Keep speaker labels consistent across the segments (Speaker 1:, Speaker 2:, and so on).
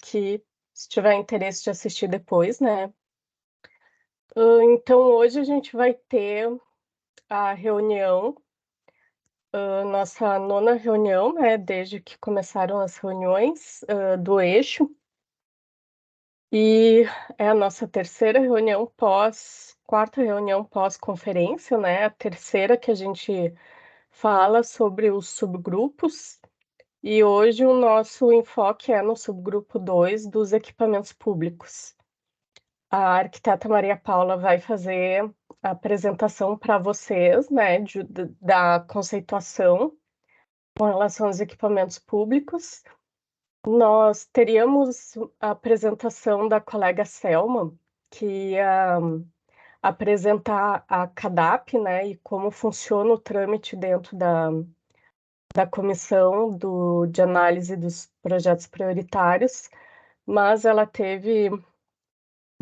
Speaker 1: que se tiver interesse de assistir depois, né. Então hoje a gente vai ter a reunião, nossa nona reunião, né, desde que começaram as reuniões, do eixo, e é a nossa terceira reunião pós quarta reunião pós-conferência, né, a terceira que a gente fala sobre os subgrupos, e hoje o nosso enfoque é no subgrupo 2 dos equipamentos públicos. A arquiteta Maria Paula vai fazer a apresentação para vocês, né, da conceituação com relação aos equipamentos públicos. Nós teríamos a apresentação da colega Selma, que ia apresentar a CADAP, né, e como funciona o trâmite dentro da comissão de análise dos projetos prioritários, mas ela teve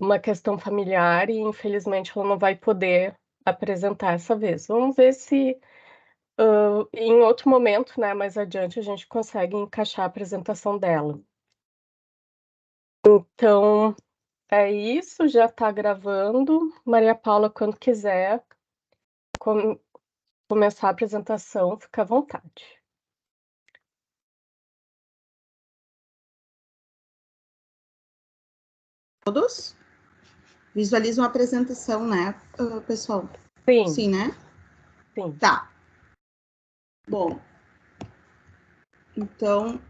Speaker 1: uma questão familiar e infelizmente ela não vai poder apresentar essa vez. Vamos ver se, em outro momento, né, mais adiante, a gente consegue encaixar a apresentação dela. Então, é isso, já está gravando. Maria Paula, quando quiser começar a apresentação, fica à vontade.
Speaker 2: Todos visualizam a apresentação, né, pessoal?
Speaker 1: Sim.
Speaker 2: Sim, né?
Speaker 1: Sim.
Speaker 2: Tá. Bom, então,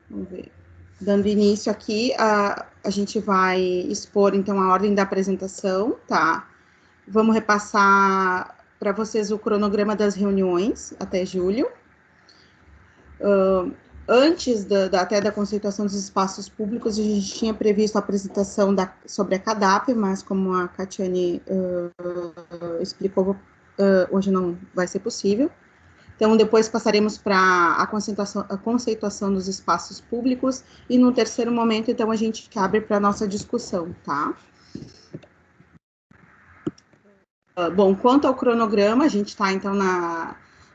Speaker 2: vamos ver. Dando início aqui, a gente vai expor, então, a ordem da apresentação, tá? Vamos repassar para vocês o cronograma das reuniões até julho. Antes até da conceituação dos espaços públicos, a gente tinha previsto a apresentação sobre a CADAP, mas como a Catiane explicou, hoje não vai ser possível. Então, depois passaremos para a conceituação dos espaços públicos, e no terceiro momento, então, a gente abre para a nossa discussão, tá? Bom, quanto ao cronograma, a gente está, então,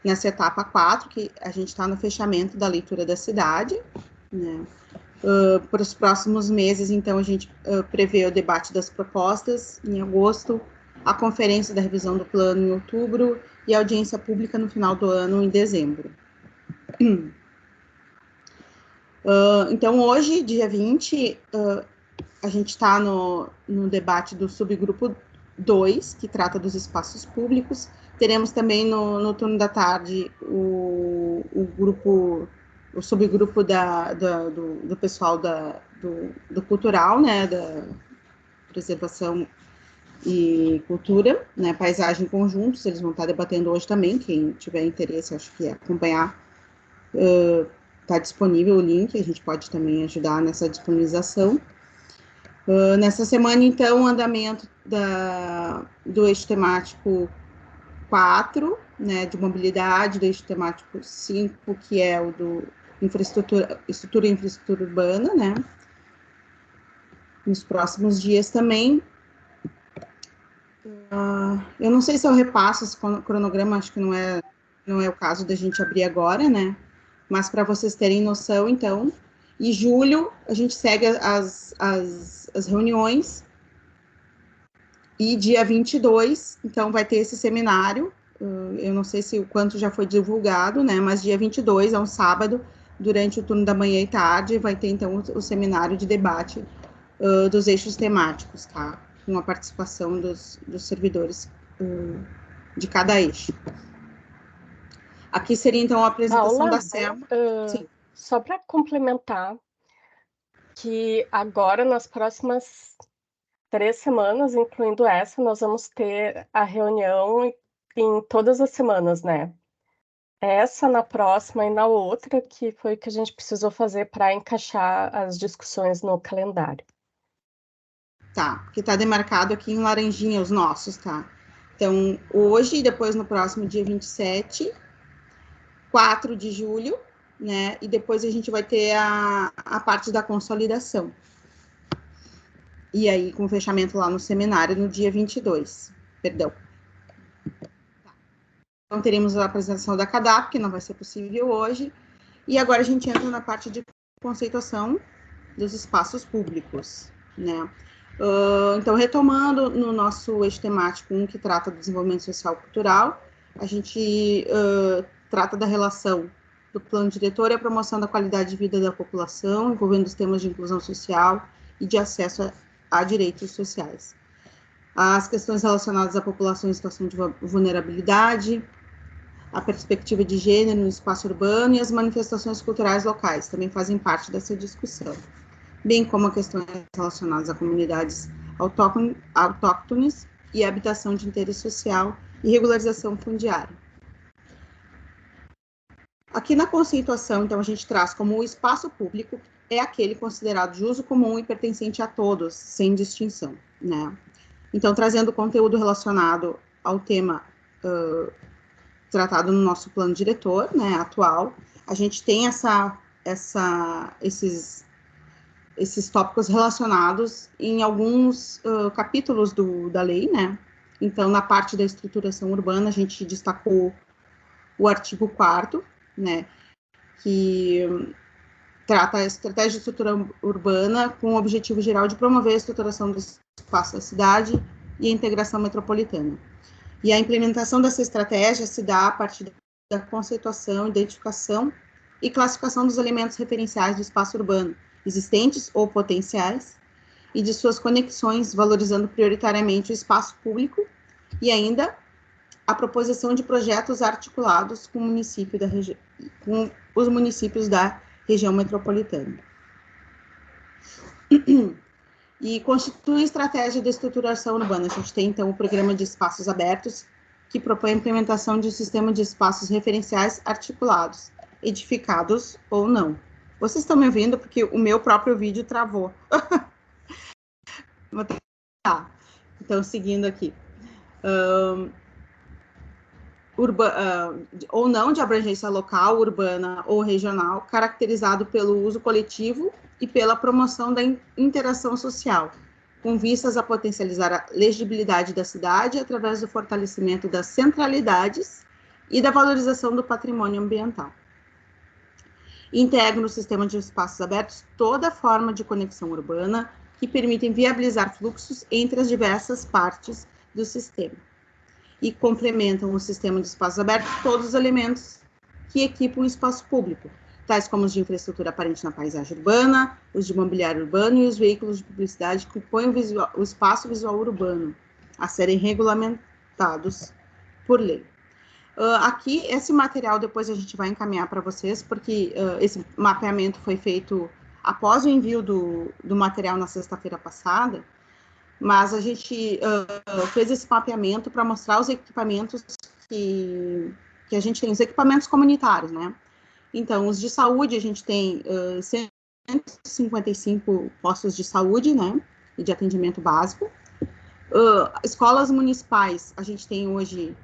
Speaker 2: nessa etapa 4, que a gente está no fechamento da leitura da cidade, né? Para os próximos meses, então, a gente prevê o debate das propostas em agosto, a conferência da revisão do plano em outubro e a audiência pública no final do ano, em dezembro. Então, hoje, dia 20, a gente está no debate do subgrupo 2, que trata dos espaços públicos. Teremos também no turno da tarde o subgrupo do pessoal do cultural, né, da preservação e cultura, né, paisagem conjuntos. Eles vão estar debatendo hoje também. Quem tiver interesse, acho que acompanhar, está disponível o link, a gente pode também ajudar nessa disponibilização. Nessa semana, então, o andamento do eixo temático 4, né, de mobilidade, do eixo temático 5, que é o do estrutura e infraestrutura urbana, né, nos próximos dias também. Eu não sei se eu repasso esse cronograma, acho que não é o caso da gente abrir agora, né, mas para vocês terem noção, então, em julho, a gente segue as reuniões, e dia 22, então, vai ter esse seminário. Eu não sei se o quanto já foi divulgado, né, mas dia 22, é um sábado, durante o turno da manhã e tarde, vai ter, então, o seminário de debate dos eixos temáticos, tá? Com a participação dos servidores de cada eixo. Aqui seria, então, a apresentação
Speaker 1: Paula,
Speaker 2: da Selma. Sim.
Speaker 1: Só para complementar, que agora, nas próximas 3 semanas, incluindo essa, nós vamos ter a reunião em todas as semanas, né? Essa, na próxima e na outra, que foi o que a gente precisou fazer para encaixar as discussões no calendário.
Speaker 2: Tá, porque tá demarcado aqui em laranjinha os nossos, tá? Então, hoje e depois no próximo dia 27, 4 de julho, né? E depois a gente vai ter a parte da consolidação. E aí, com o fechamento lá no seminário no dia 22, perdão. Então, teremos a apresentação da CADAP, que não vai ser possível hoje. E agora a gente entra na parte de conceituação dos espaços públicos, né? Então, retomando no nosso eixo temático 1, que trata do desenvolvimento social e cultural, a gente trata da relação do plano diretor e a promoção da qualidade de vida da população, envolvendo os temas de inclusão social e de acesso a direitos sociais. As questões relacionadas à população em situação de vulnerabilidade, a perspectiva de gênero no espaço urbano e as manifestações culturais locais também fazem parte dessa discussão, bem como questões relacionadas a comunidades autóctones e habitação de interesse social e regularização fundiária. Aqui na conceituação, então, a gente traz como o espaço público é aquele considerado de uso comum e pertencente a todos, sem distinção, né? Então, trazendo conteúdo relacionado ao tema tratado no nosso plano diretor, né, atual, a gente tem esses tópicos relacionados em alguns capítulos da lei, né? Então, na parte da estruturação urbana, a gente destacou o artigo 4º, né, que trata a estratégia de estrutura urbana com o objetivo geral de promover a estruturação do espaço da cidade e a integração metropolitana. E a implementação dessa estratégia se dá a partir da conceituação, identificação e classificação dos elementos referenciais do espaço urbano, existentes ou potenciais, e de suas conexões, valorizando prioritariamente o espaço público e ainda a proposição de projetos articulados com os municípios da região metropolitana. E constitui estratégia de estruturação urbana. A gente tem, então, o programa de espaços abertos, que propõe a implementação de um sistema de espaços referenciais articulados, edificados ou não. Vocês estão me ouvindo? Porque o meu próprio vídeo travou. Vou tentar. Então, seguindo aqui. Ou não de abrangência local, urbana ou regional, caracterizado pelo uso coletivo e pela promoção da interação social, com vistas a potencializar a legibilidade da cidade através do fortalecimento das centralidades e da valorização do patrimônio ambiental. Integra no sistema de espaços abertos toda forma de conexão urbana que permitem viabilizar fluxos entre as diversas partes do sistema. E complementam o sistema de espaços abertos todos os elementos que equipam o espaço público, tais como os de infraestrutura aparente na paisagem urbana, os de mobiliário urbano e os veículos de publicidade que compõem o espaço visual urbano, a serem regulamentados por lei. Aqui, esse material depois a gente vai encaminhar para vocês, porque esse mapeamento foi feito após o envio do material na sexta-feira passada, mas a gente fez esse mapeamento para mostrar os equipamentos que a gente tem, os equipamentos comunitários, né? Então, os de saúde, a gente tem 155 postos de saúde, né, e de atendimento básico. Escolas municipais, a gente tem hoje,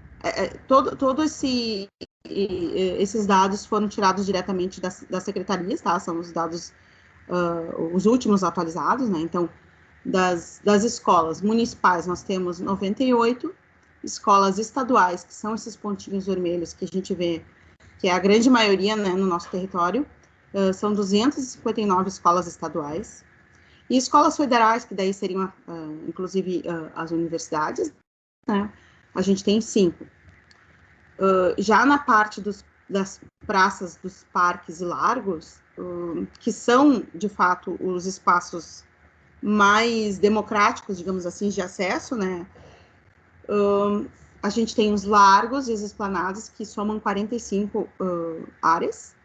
Speaker 2: esses dados foram tirados diretamente das secretarias, tá? São os dados, os últimos atualizados, né? Então, das escolas municipais, nós temos 98, escolas estaduais, que são esses pontinhos vermelhos que a gente vê, que é a grande maioria, né, no nosso território, são 259 escolas estaduais, e escolas federais, que daí seriam, inclusive, as universidades, né, a gente tem 5. Já na parte das praças, dos parques e largos, que são, de fato, os espaços mais democráticos, digamos assim, de acesso, né, a gente tem os largos e as esplanadas, que somam 45 áreas.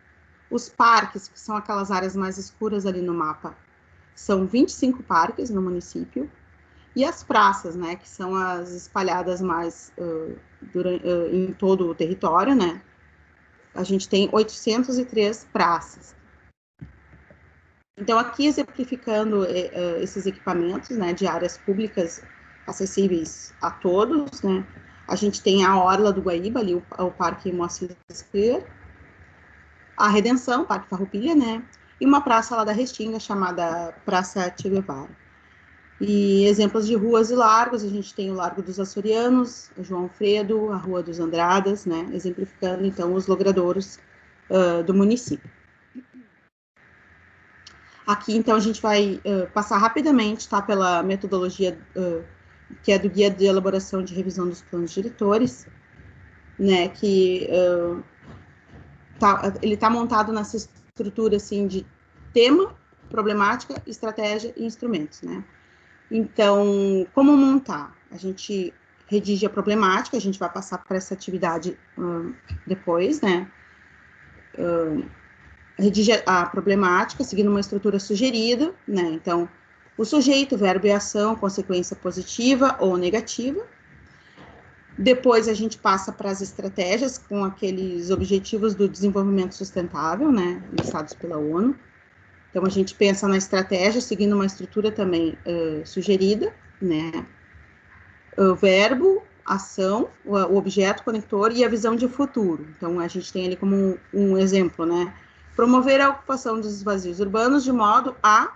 Speaker 2: Os parques, que são aquelas áreas mais escuras ali no mapa, são 25 parques no município. E as praças, né, que são as espalhadas mais em todo o território, né, a gente tem 803 praças. Então, aqui exemplificando esses equipamentos, né, de áreas públicas acessíveis a todos, né, a gente tem a Orla do Guaíba, ali o Parque Moacir Speer, a Redenção, Parque Farroupilha, né, e uma praça lá da Restinga, chamada Praça Che Guevara. E exemplos de ruas e largos, a gente tem o Largo dos Açorianos, o João Alfredo, a Rua dos Andradas, né, exemplificando, então, os logradouros do município. Aqui, então, a gente vai passar rapidamente, tá, pela metodologia que é do Guia de Elaboração de Revisão dos Planos Diretores, né, que ele está montado nessa estrutura, assim, de tema, problemática, estratégia e instrumentos, né. Então, como montar? A gente redige a problemática, a gente vai passar por essa atividade depois, né, redige a problemática, seguindo uma estrutura sugerida, né? Então, o sujeito, verbo e ação, consequência positiva ou negativa. Depois a gente passa para as estratégias com aqueles objetivos do desenvolvimento sustentável, né? Listados pela ONU. Então, a gente pensa na estratégia, seguindo uma estrutura também sugerida, né? O verbo, ação, o objeto conector e a visão de futuro. Então, a gente tem ali como um exemplo, né? Promover a ocupação dos vazios urbanos de modo a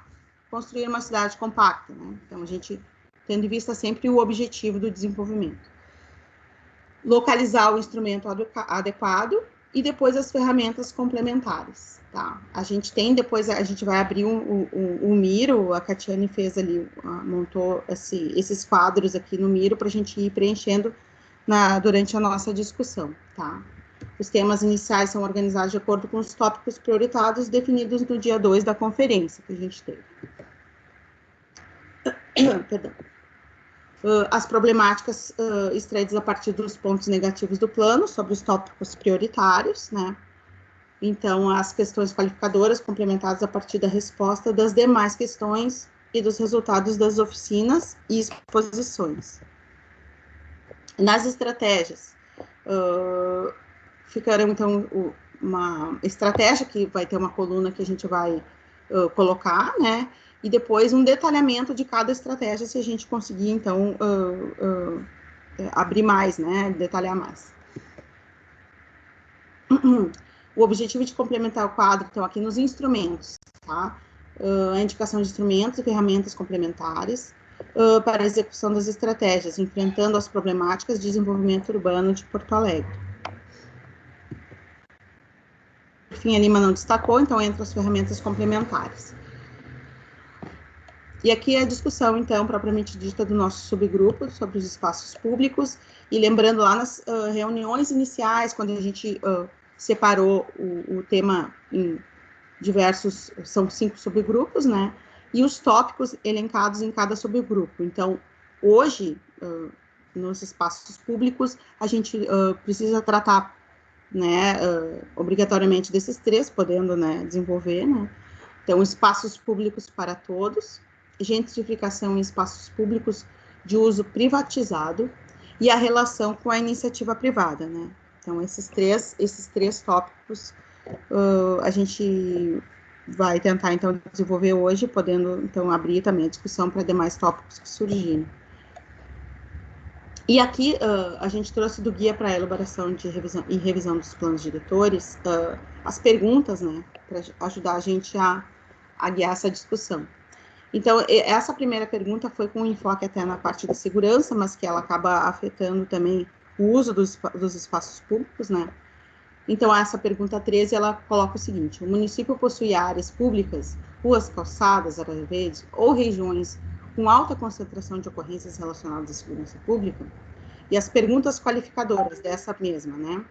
Speaker 2: construir uma cidade compacta, né? Então, a gente tendo em vista sempre o objetivo do desenvolvimento. Localizar o instrumento adequado e depois as ferramentas complementares, tá? A gente tem, depois a gente vai abrir o Miro, a Catiane fez ali, montou esses quadros aqui no Miro para a gente ir preenchendo durante a nossa discussão, tá? Os temas iniciais são organizados de acordo com os tópicos prioritários definidos no dia 2 da conferência que a gente teve. Perdão. As problemáticas extraídas a partir dos pontos negativos do plano, sobre os tópicos prioritários, né? Então, as questões qualificadoras complementadas a partir da resposta das demais questões e dos resultados das oficinas e exposições. Nas estratégias, ficarão, então, uma estratégia que vai ter uma coluna que a gente vai colocar, né? E depois um detalhamento de cada estratégia, se a gente conseguir, então, abrir mais, né? Detalhar mais. O objetivo de complementar o quadro, então, aqui nos instrumentos, tá? A indicação de instrumentos e ferramentas complementares para a execução das estratégias, enfrentando as problemáticas de desenvolvimento urbano de Porto Alegre. Enfim, a Lima não destacou, então, entre as ferramentas complementares. E aqui é a discussão, então, propriamente dita do nosso subgrupo sobre os espaços públicos, e lembrando lá nas reuniões iniciais, quando a gente separou o tema em diversos, são 5 subgrupos, né, e os tópicos elencados em cada subgrupo. Então, hoje, nos espaços públicos, a gente precisa tratar, né, obrigatoriamente desses 3, podendo, né, desenvolver, né. Então, espaços públicos para todos, gentrificação em espaços públicos de uso privatizado e a relação com a iniciativa privada, né? Então, esses três tópicos a gente vai tentar, então, desenvolver hoje, podendo, então, abrir também a discussão para demais tópicos que surgirem. E aqui a gente trouxe do Guia para a Elaboração de Revisão e Revisão dos Planos Diretores as perguntas, né, para ajudar a gente a guiar essa discussão. Então, essa primeira pergunta foi com enfoque até na parte da segurança, mas que ela acaba afetando também o uso dos espaços públicos, né? Então, essa pergunta 13, ela coloca o seguinte: o município possui áreas públicas, ruas, calçadas, áreas verdes ou regiões com alta concentração de ocorrências relacionadas à segurança pública? E as perguntas qualificadoras dessa mesma, né?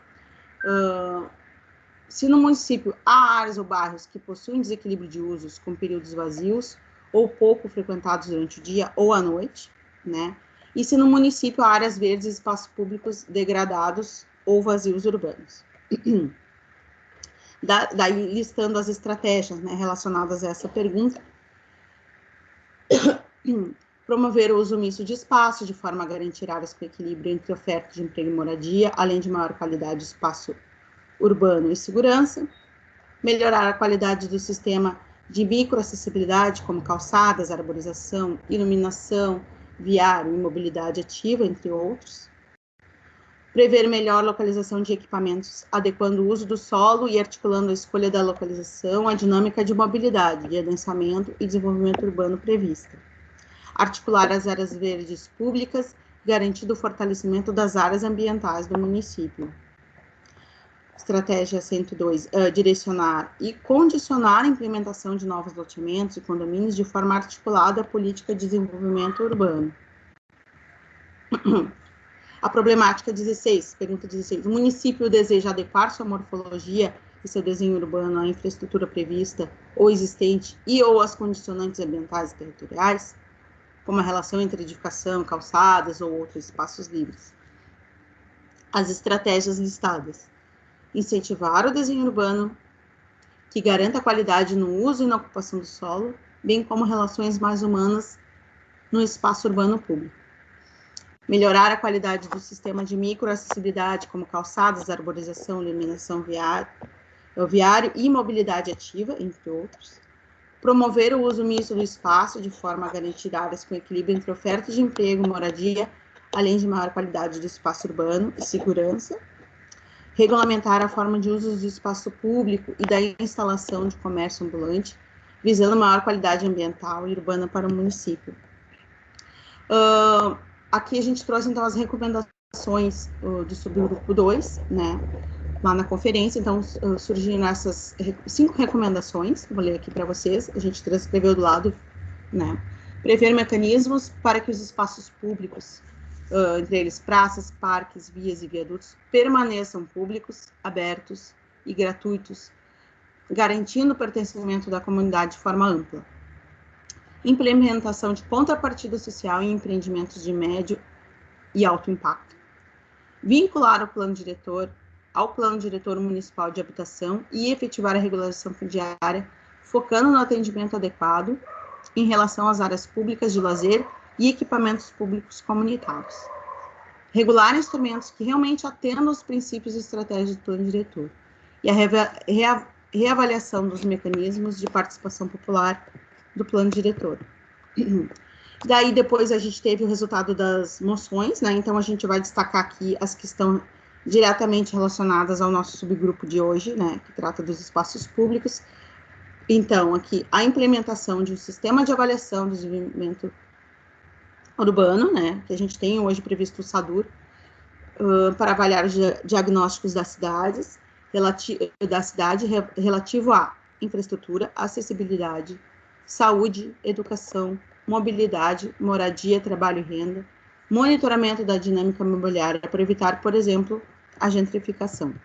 Speaker 2: Se no município há áreas ou bairros que possuem desequilíbrio de usos com períodos vazios ou pouco frequentados durante o dia ou à noite, né? E se no município há áreas verdes e espaços públicos degradados ou vazios urbanos. Daí listando as estratégias, né, relacionadas a essa pergunta. Promover o uso misto de espaço, de forma a garantir áreas com equilíbrio entre oferta de emprego e moradia, além de maior qualidade de espaço urbano e segurança. Melhorar a qualidade do sistema de microacessibilidade, como calçadas, arborização, iluminação, viário e mobilidade ativa, entre outros. Prever melhor localização de equipamentos, adequando o uso do solo e articulando a escolha da localização, a dinâmica de mobilidade, de adensamento e desenvolvimento urbano prevista. Articular as áreas verdes públicas, garantindo o fortalecimento das áreas ambientais do município. Estratégia 102, direcionar e condicionar a implementação de novos loteamentos e condomínios de forma articulada à política de desenvolvimento urbano. A problemática 16, pergunta 16. O município deseja adequar sua morfologia e seu desenho urbano à infraestrutura prevista ou existente e ou às condicionantes ambientais e territoriais, como a relação entre edificação, calçadas ou outros espaços livres. As estratégias listadas: incentivar o desenho urbano que garanta qualidade no uso e na ocupação do solo, bem como relações mais humanas no espaço urbano público. Melhorar a qualidade do sistema de microacessibilidade, como calçadas, arborização, iluminação viário e mobilidade ativa, entre outros. Promover o uso misto do espaço, de forma a garantir áreas com equilíbrio entre oferta de emprego e moradia, além de maior qualidade do espaço urbano e segurança. Regulamentar a forma de uso do espaço público e da instalação de comércio ambulante, visando maior qualidade ambiental e urbana para o município. Aqui a gente trouxe, então, as recomendações do subgrupo 2, né, lá na conferência. Então, surgiram essas 5 recomendações, vou ler aqui para vocês, a gente transcreveu do lado, né. Prever mecanismos para que os espaços públicos, entre eles praças, parques, vias e viadutos, permaneçam públicos, abertos e gratuitos, garantindo o pertencimento da comunidade de forma ampla. Implementação de contrapartida social em empreendimentos de médio e alto impacto. Vincular o plano diretor ao plano diretor municipal de habitação e efetivar a regulação fundiária, focando no atendimento adequado em relação às áreas públicas de lazer e equipamentos públicos comunitários. Regular instrumentos que realmente atendam aos princípios e estratégias do plano diretor. E a reavaliação dos mecanismos de participação popular do plano diretor. Daí, depois, a gente teve o resultado das moções, né? Então, a gente vai destacar aqui as que estão diretamente relacionadas ao nosso subgrupo de hoje, né? Que trata dos espaços públicos. Então, aqui, a implementação de um sistema de avaliação do desenvolvimento urbano, né? Que a gente tem hoje previsto o SADUR, para avaliar os diagnósticos das cidades, relativo à infraestrutura, acessibilidade, saúde, educação, mobilidade, moradia, trabalho e renda, monitoramento da dinâmica imobiliária para evitar, por exemplo, a gentrificação.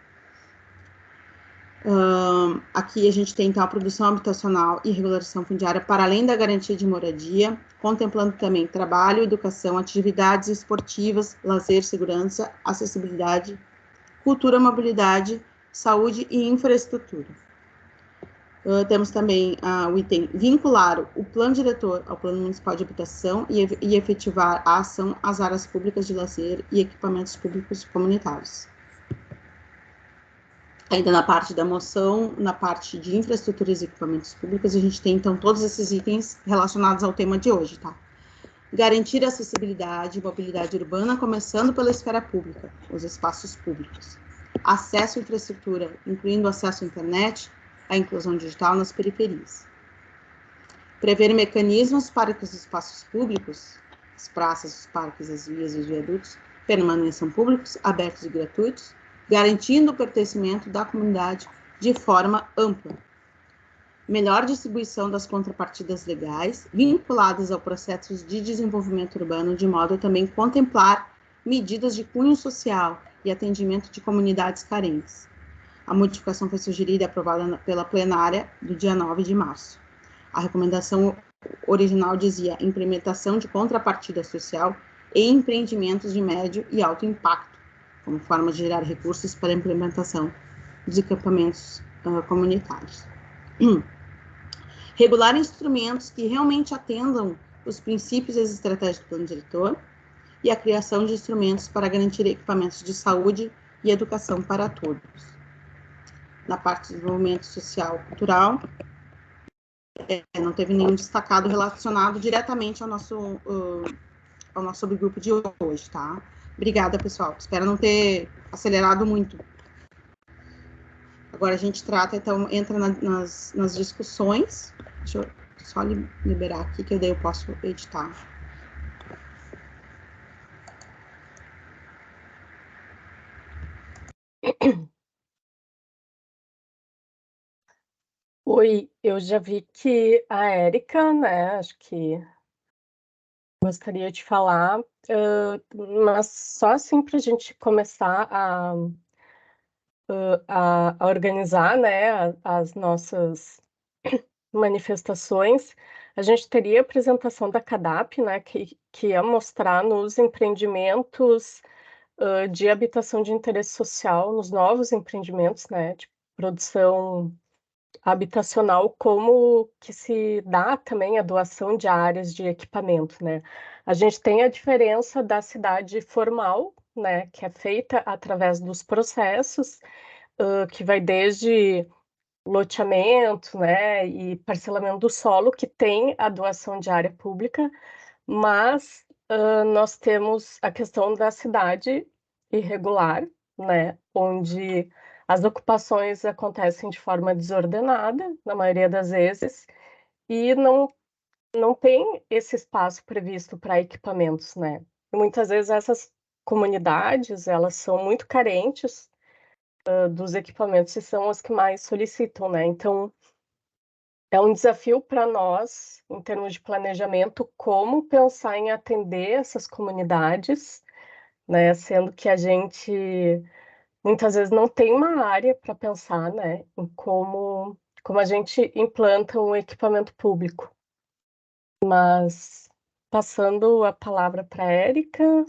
Speaker 2: Aqui a gente tem, então, a produção habitacional e regularização fundiária para além da garantia de moradia, contemplando também trabalho, educação, atividades esportivas, lazer, segurança, acessibilidade, cultura, mobilidade, saúde e infraestrutura. Temos também o item vincular o plano diretor ao plano municipal de habitação e efetivar a ação às áreas públicas de lazer e equipamentos públicos comunitários. Ainda na parte da moção, na parte de infraestruturas e equipamentos públicos, a gente tem, então, todos esses itens relacionados ao tema de hoje, tá? Garantir a acessibilidade e mobilidade urbana, começando pela esfera pública, os espaços públicos. Acesso à infraestrutura, incluindo acesso à internet, a inclusão digital nas periferias. Prever mecanismos para que os espaços públicos, as praças, os parques, as vias e os viadutos, permaneçam públicos, abertos e gratuitos, garantindo o pertencimento da comunidade de forma ampla. Melhor distribuição das contrapartidas legais vinculadas ao processo de desenvolvimento urbano, de modo a também contemplar medidas de cunho social e atendimento de comunidades carentes. A modificação foi sugerida e aprovada pela plenária do dia 9 de março. A recomendação original dizia implementação de contrapartida social em empreendimentos de médio e alto impacto, como forma de gerar recursos para a implementação dos equipamentos comunitários. Regular instrumentos que realmente atendam os princípios e as estratégias do plano diretor e a criação de instrumentos para garantir equipamentos de saúde e educação para todos. Na parte de desenvolvimento social e cultural, não teve nenhum destacado relacionado diretamente ao nosso subgrupo de hoje, tá? Obrigada, pessoal. Espero não ter acelerado muito. Agora a gente trata, então, entra nas discussões. Deixa eu só liberar aqui, que daí eu posso editar.
Speaker 1: Oi, eu já vi que a Érica, né, acho que gostaria de falar, mas só assim para a gente começar a organizar, né, as nossas manifestações, a gente teria a apresentação da CADAP, né, que ia mostrar nos empreendimentos, de habitação de interesse social, nos novos empreendimentos, né, de produção habitacional, como que se dá também a doação de áreas de equipamento, né. A gente tem a diferença da cidade formal, né, que é feita através dos processos, que vai desde loteamento, né, e parcelamento do solo, que tem a doação de área pública, mas, nós temos a questão da cidade irregular, né, onde as ocupações acontecem de forma desordenada, na maioria das vezes, e não tem esse espaço previsto para equipamentos, né. E muitas vezes essas comunidades, elas são muito carentes, dos equipamentos e são as que mais solicitam, né. Então, é um desafio para nós, em termos de planejamento, como pensar em atender essas comunidades, né, sendo que a gente muitas vezes não tem uma área para pensar, né, em como a gente implanta um equipamento público. Mas passando a palavra para a Érica,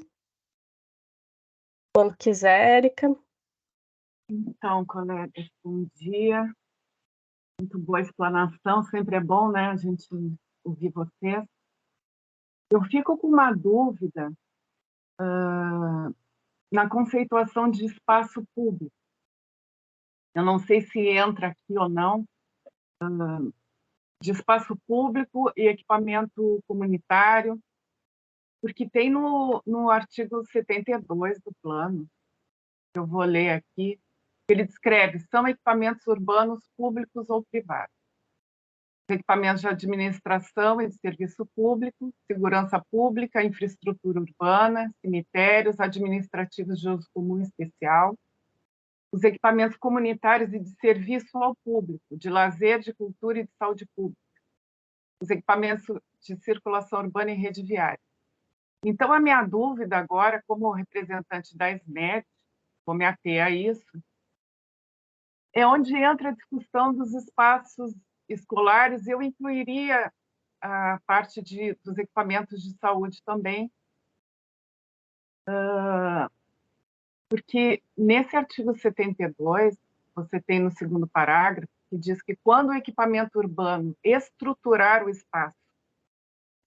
Speaker 1: quando quiser, Érica.
Speaker 3: Então, colegas, bom dia. Muito boa explanação, sempre é bom, né, a gente ouvir vocês. Eu fico com uma dúvida na conceituação de espaço público. Eu não sei se entra aqui ou não, de espaço público e equipamento comunitário, porque tem no artigo 72 do plano, que eu vou ler aqui, ele descreve, são equipamentos urbanos públicos ou privados. Equipamentos de administração e de serviço público, segurança pública, infraestrutura urbana, cemitérios, administrativos de uso comum especial, os equipamentos comunitários e de serviço ao público, de lazer, de cultura e de saúde pública, os equipamentos de circulação urbana e rede viária. Então, a minha dúvida agora, como representante da SMED, vou me ater a isso, é onde entra a discussão dos espaços escolares. Eu incluiria a parte dos equipamentos de saúde também, porque nesse artigo 72, você tem no segundo parágrafo, que diz que quando o equipamento urbano estruturar o espaço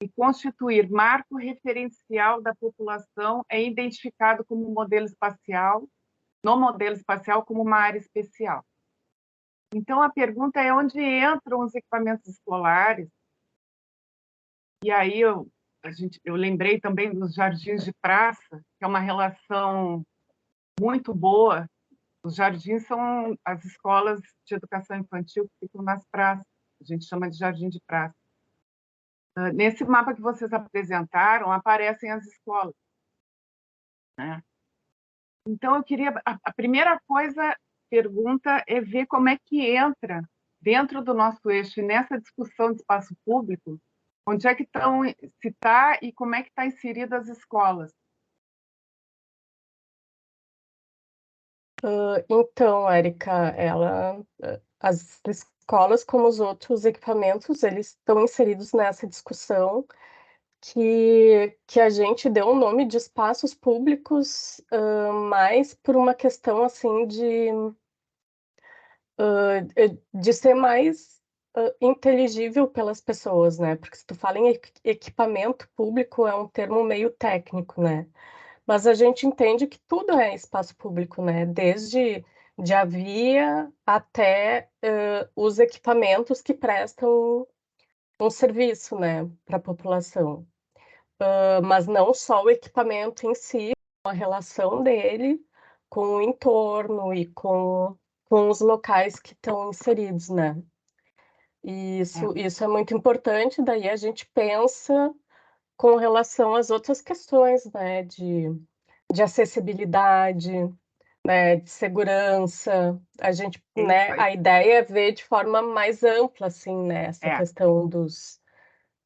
Speaker 3: e constituir marco referencial da população, é identificado como modelo espacial, no modelo espacial como uma área especial. Então, a pergunta é onde entram os equipamentos escolares. E aí eu lembrei também dos jardins de praça, que é uma relação muito boa. Os jardins são as escolas de educação infantil que ficam nas praças, a gente chama de jardim de praça. Nesse mapa que vocês apresentaram, aparecem as escolas, né? Então, eu queria... A primeira pergunta é ver como é que entra dentro do nosso eixo, e nessa discussão de espaço público, onde é que estão, se está e como é que está inserida as escolas.
Speaker 1: Então, Érica, as escolas, como os outros equipamentos, eles estão inseridos nessa discussão que a gente deu o nome de espaços públicos, mais por uma questão assim de ser mais inteligível pelas pessoas, né? Porque se tu fala em equipamento público é um termo meio técnico, né? Mas a gente entende que tudo é espaço público, né? Desde de a via até os equipamentos que prestam um serviço, né, para a população. Mas não só o equipamento em si, a relação dele com o entorno e com os locais que estão inseridos, né? E isso é muito importante, daí a gente pensa com relação às outras questões, né, de acessibilidade, né, de segurança. A gente,
Speaker 3: É isso
Speaker 1: né,
Speaker 3: aí.
Speaker 1: a ideia é ver de forma mais ampla, assim, né, essa
Speaker 3: É.
Speaker 1: questão dos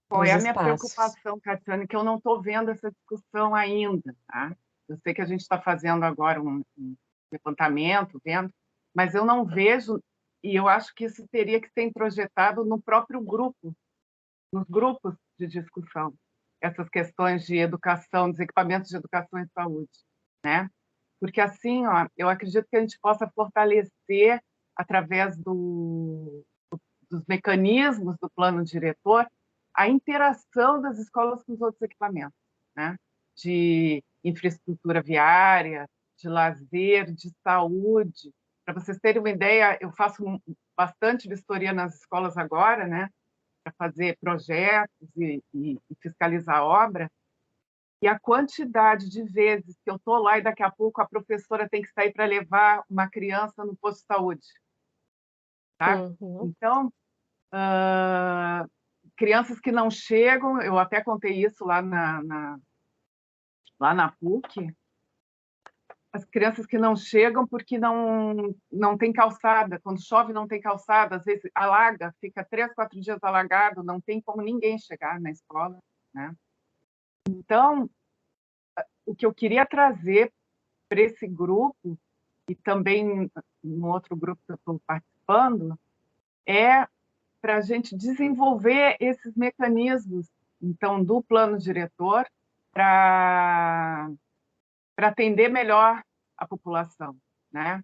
Speaker 3: Foi a minha
Speaker 1: espaços.
Speaker 3: preocupação, Tatiane, que eu não estou vendo essa discussão ainda, tá? Eu sei que a gente está fazendo agora um levantamento, vendo, mas eu não vejo, e eu acho que isso teria que ser introjetado no próprio grupo, nos grupos de discussão, essas questões de educação, dos equipamentos de educação e saúde, né? Porque assim, ó, eu acredito que a gente possa fortalecer através dos mecanismos do plano diretor a interação das escolas com os outros equipamentos, né? De infraestrutura viária, de lazer, de saúde. Para vocês terem uma ideia, eu faço bastante vistoria nas escolas agora, né? Para fazer projetos e fiscalizar a obra. E a quantidade de vezes que eu estou lá e daqui a pouco a professora tem que sair para levar uma criança no posto de saúde, tá?
Speaker 1: Uhum.
Speaker 3: Então, crianças que não chegam, eu até contei isso lá lá na PUC, as crianças que não chegam porque não tem calçada, quando chove não tem calçada, às vezes alaga, fica 3, 4 dias alagado, não tem como ninguém chegar na escola, né? Então, o que eu queria trazer para esse grupo, e também no outro grupo que eu estou participando, é para a gente desenvolver esses mecanismos, então, do plano diretor, para atender melhor a população, né?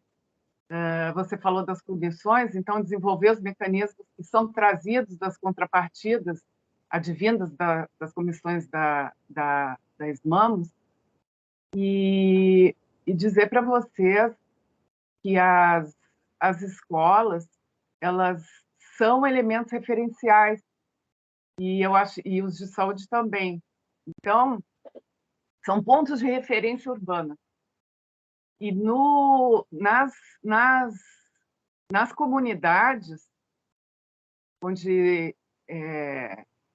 Speaker 3: Você falou das comissões, então desenvolver os mecanismos que são trazidos das contrapartidas advindas das comissões da SMAMOS e dizer para vocês que as escolas, elas são elementos referenciais e eu acho e os de saúde também. Então, são pontos de referência urbana. E nas comunidades onde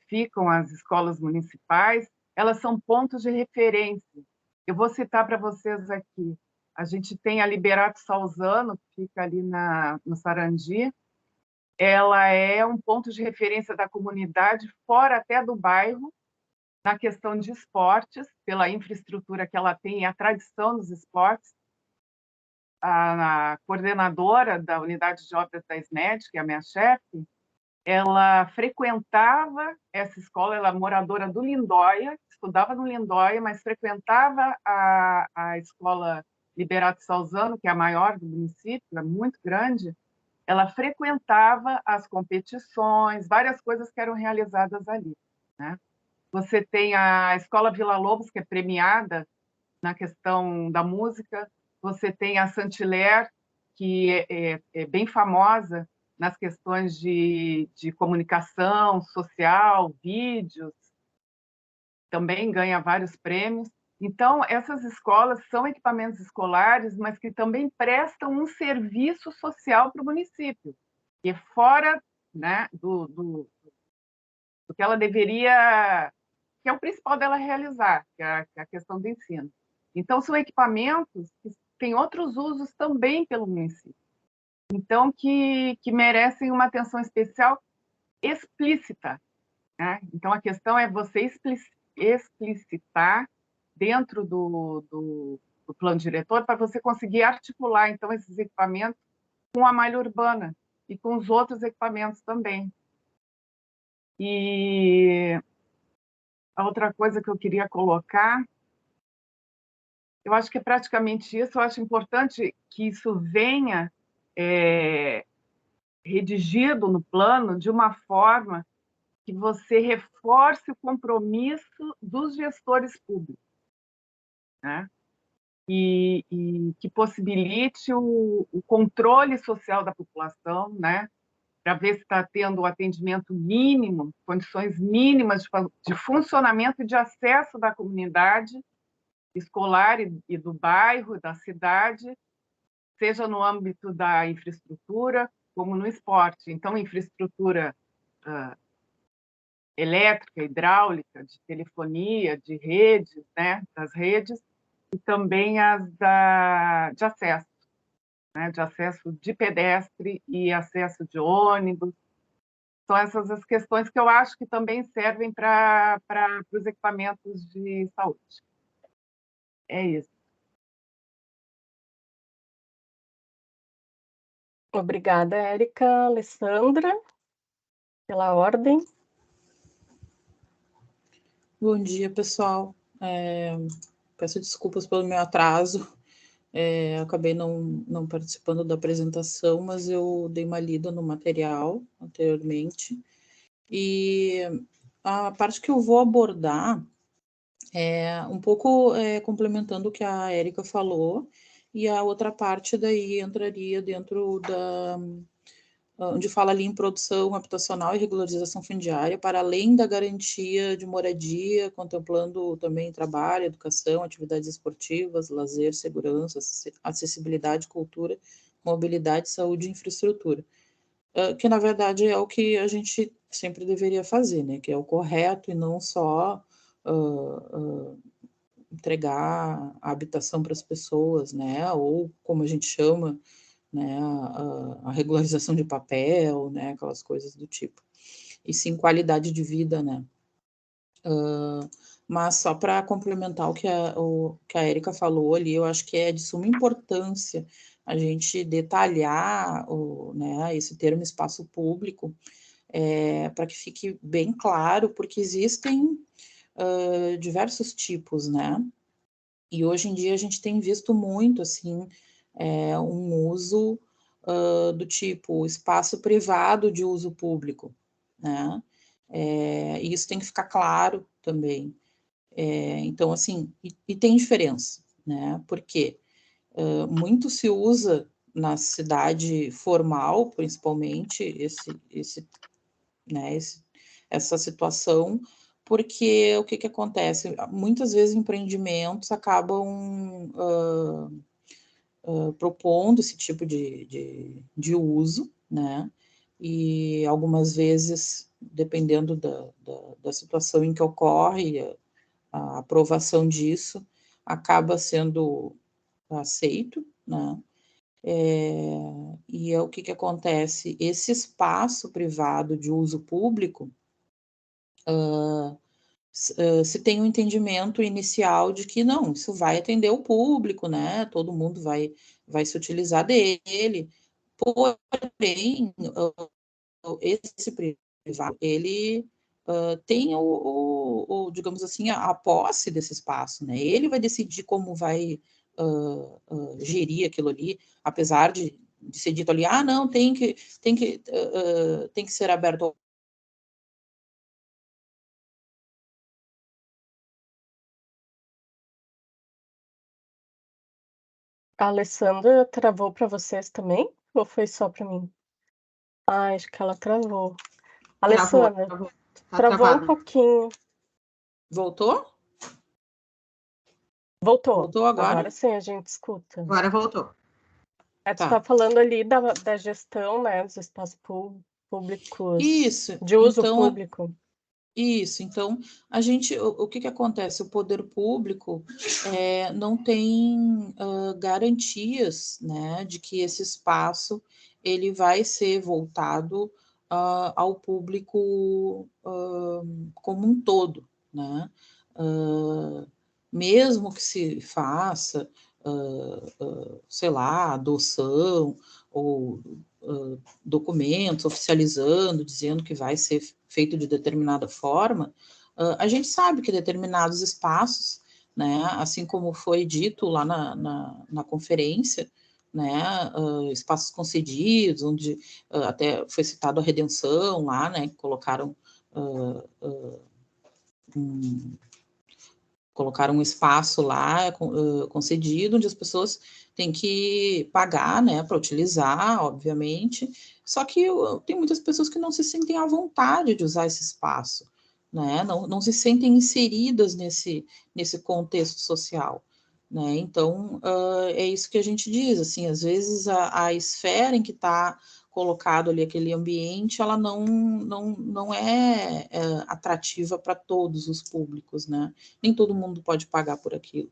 Speaker 3: ficam as escolas municipais, elas são pontos de referência. Eu vou citar para vocês aqui. A gente tem a Liberato Salzano, que fica ali no Sarandi. Ela é um ponto de referência da comunidade, fora até do bairro, na questão de esportes, pela infraestrutura que ela tem e a tradição dos esportes. A coordenadora da unidade de obras da SNED, que é a minha chefe, ela frequentava essa escola, ela é moradora do Lindóia, estudava no Lindóia, mas frequentava a escola Liberato Salzano, que é a maior do município, é muito grande. Ela frequentava as competições, várias coisas que eram realizadas ali, né? Você tem a Escola Vila Lobos, que é premiada na questão da música. Você tem a Saint-Hilaire, que é bem famosa nas questões de comunicação social, vídeos, também ganha vários prêmios. Então, essas escolas são equipamentos escolares, mas que também prestam um serviço social para o município, que é fora, né, do que ela deveria, que é o principal dela realizar, que é a questão do ensino. Então, são equipamentos que têm outros usos também pelo município. Então, que merecem uma atenção especial explícita, né? Então, a questão é você explicitar dentro do plano diretor para você conseguir articular, então, esses equipamentos com a malha urbana e com os outros equipamentos também. E a outra coisa que eu queria colocar, eu acho que é praticamente isso, eu acho importante que isso venha redigido no plano de uma forma que você reforce o compromisso dos gestores públicos, né? E que possibilite o controle social da população, né? Para ver se está tendo o atendimento mínimo, condições mínimas de funcionamento e de acesso da comunidade escolar e do bairro, da cidade, seja no âmbito da infraestrutura, como no esporte. Então, infraestrutura elétrica, hidráulica, de telefonia, de redes, né, das redes, e também as de acesso, né, de acesso de pedestre e acesso de ônibus. São essas as questões que eu acho que também servem para os equipamentos de saúde. É isso.
Speaker 1: Obrigada, Érica. Alessandra, pela ordem.
Speaker 4: Bom dia, pessoal. Peço desculpas pelo meu atraso. Acabei não participando da apresentação, mas eu dei uma lida no material anteriormente. E a parte que eu vou abordar é um pouco complementando o que a Érica falou, e a outra parte daí entraria dentro da onde fala ali em produção habitacional e regularização fundiária, para além da garantia de moradia, contemplando também trabalho, educação, atividades esportivas, lazer, segurança, acessibilidade, cultura, mobilidade, saúde e infraestrutura. Que, na verdade, é o que a gente sempre deveria fazer, né? Que é o correto e não só entregar a habitação para as pessoas, né? Ou, como a gente chama, né, a regularização de papel, né, aquelas coisas do tipo, e sim qualidade de vida, né. Mas só para complementar o que a Érica falou ali, eu acho que é de suma importância a gente detalhar né, esse termo espaço público, para que fique bem claro, porque existem diversos tipos, né, e hoje em dia a gente tem visto muito, assim, um uso do tipo espaço privado de uso público, né? E isso tem que ficar claro também. Então, assim, e tem diferença, né? Porque muito se usa na cidade formal, principalmente, essa situação, porque o que acontece? Muitas vezes empreendimentos acabam propondo esse tipo de uso, né? E algumas vezes, dependendo da situação em que ocorre, a aprovação disso acaba sendo aceito, né? E é o que acontece? Esse espaço privado de uso público, se tem um entendimento inicial de que não, isso vai atender o público, né? Todo mundo vai se utilizar dele. Porém, esse privado, ele tem digamos assim, a posse desse espaço, né? Ele vai decidir como vai gerir aquilo ali, apesar de ser dito ali, não, tem que ser aberto.
Speaker 1: A Alessandra travou para vocês também? Ou foi só para mim? Acho que ela travou. Alessandra,
Speaker 2: Tá
Speaker 1: travou um
Speaker 2: travada.
Speaker 1: pouquinho.
Speaker 4: Voltou?
Speaker 1: Voltou.
Speaker 4: Voltou agora?
Speaker 1: Agora sim a gente escuta.
Speaker 2: Agora voltou.
Speaker 1: Tu está falando ali da gestão, né, dos espaços públicos
Speaker 4: Isso.
Speaker 1: de uso
Speaker 4: Então,
Speaker 1: público.
Speaker 4: Isso, então, o que acontece? O poder público não tem garantias, né, de que esse espaço ele vai ser voltado ao público como um todo, né? Mesmo que se faça, sei lá, adoção ou documentos oficializando, dizendo que vai ser feito de determinada forma, a gente sabe que determinados espaços, né, assim como foi dito lá na conferência, né, espaços concedidos, onde até foi citado a redenção lá, né, que colocaram um espaço lá concedido, onde as pessoas têm que pagar, né, para utilizar, obviamente, só que tem muitas pessoas que não se sentem à vontade de usar esse espaço, né, não se sentem inseridas nesse contexto social, né, então é isso que a gente diz, assim, às vezes a esfera em que está colocado ali aquele ambiente, ela não é atrativa para todos os públicos, né? Nem todo mundo pode pagar por aquilo.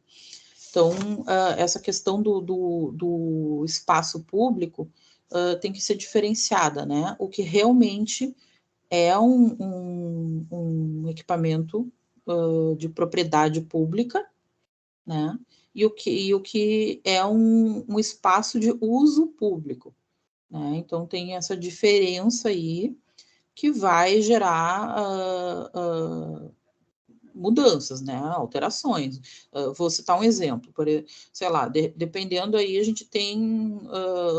Speaker 4: Então, essa questão do espaço público tem que ser diferenciada, né? O que realmente é um equipamento de propriedade pública, né? E o que é um espaço de uso público, né? Então, tem essa diferença aí que vai gerar mudanças, né? Alterações. Vou citar um exemplo, sei lá, dependendo aí, a gente tem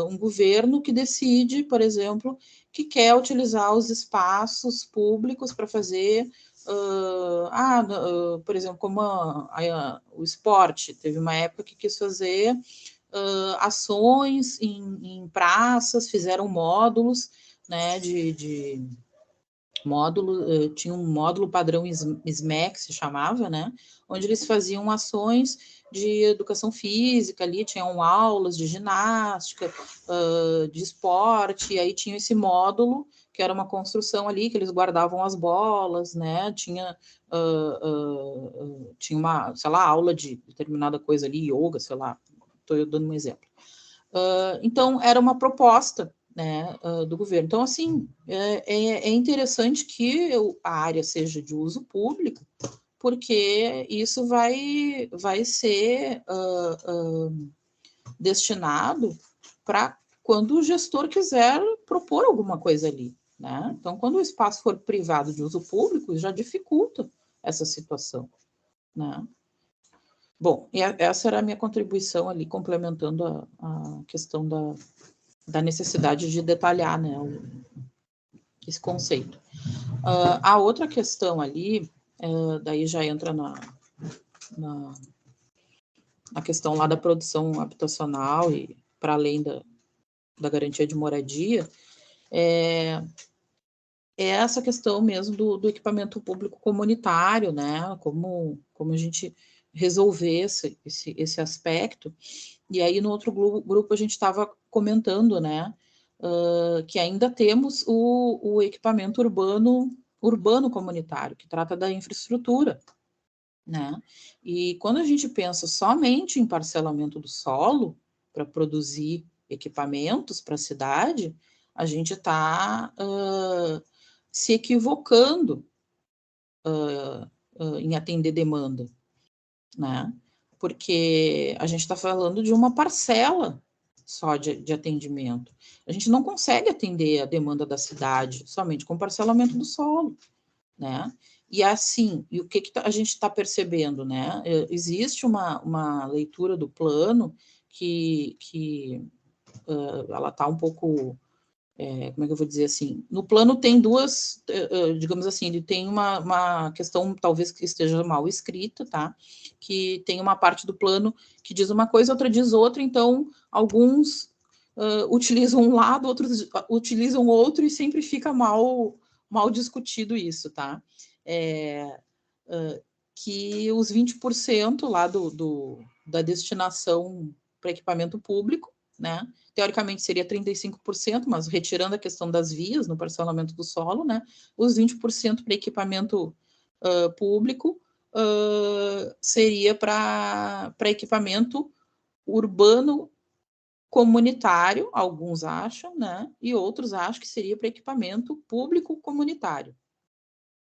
Speaker 4: um governo que decide, por exemplo, que quer utilizar os espaços públicos para fazer por exemplo, como o esporte, teve uma época que quis fazer ações em praças, fizeram módulos, né, módulo, tinha um módulo padrão SMEC, se chamava, né, onde eles faziam ações de educação física ali, tinham aulas de ginástica, de esporte, e aí tinha esse módulo, que era uma construção ali, que eles guardavam as bolas, né, tinha uma, sei lá, aula de determinada coisa ali, yoga, sei lá, estou dando um exemplo. Então, era uma proposta, né, do governo. Então, assim, é interessante que a área seja de uso público, porque isso vai ser destinado para quando o gestor quiser propor alguma coisa ali, né? Então, quando o espaço for privado de uso público, já dificulta essa situação, né? Bom, e essa era a minha contribuição ali, complementando a questão da necessidade de detalhar, né, esse conceito. A outra questão ali, daí já entra na questão lá da produção habitacional e para além da garantia de moradia, é essa questão mesmo do equipamento público comunitário, né, como a gente resolver esse aspecto. E aí, no outro grupo, a gente estava comentando, né, que ainda temos o equipamento urbano comunitário, que trata da infraestrutura, né? E quando a gente pensa somente em parcelamento do solo para produzir equipamentos para a cidade, a gente está se equivocando em atender demanda, né? Porque a gente está falando de uma parcela só de atendimento. A gente não consegue atender a demanda da cidade somente com parcelamento do solo, né? E assim, e o que a gente está percebendo, né? Existe uma leitura do plano que ela está um pouco, como é que eu vou dizer assim? No plano tem duas, digamos assim, ele tem uma questão talvez que esteja mal escrita, tá? Que tem uma parte do plano que diz uma coisa, outra diz outra, então alguns utilizam um lado, outros utilizam outro e sempre fica mal discutido isso, tá? Que os 20% lá da destinação para equipamento público, né? Teoricamente seria 35%, mas retirando a questão das vias no parcelamento do solo, né? Os 20% para equipamento público seria para equipamento urbano comunitário, alguns acham, né? E outros acham que seria para equipamento público comunitário.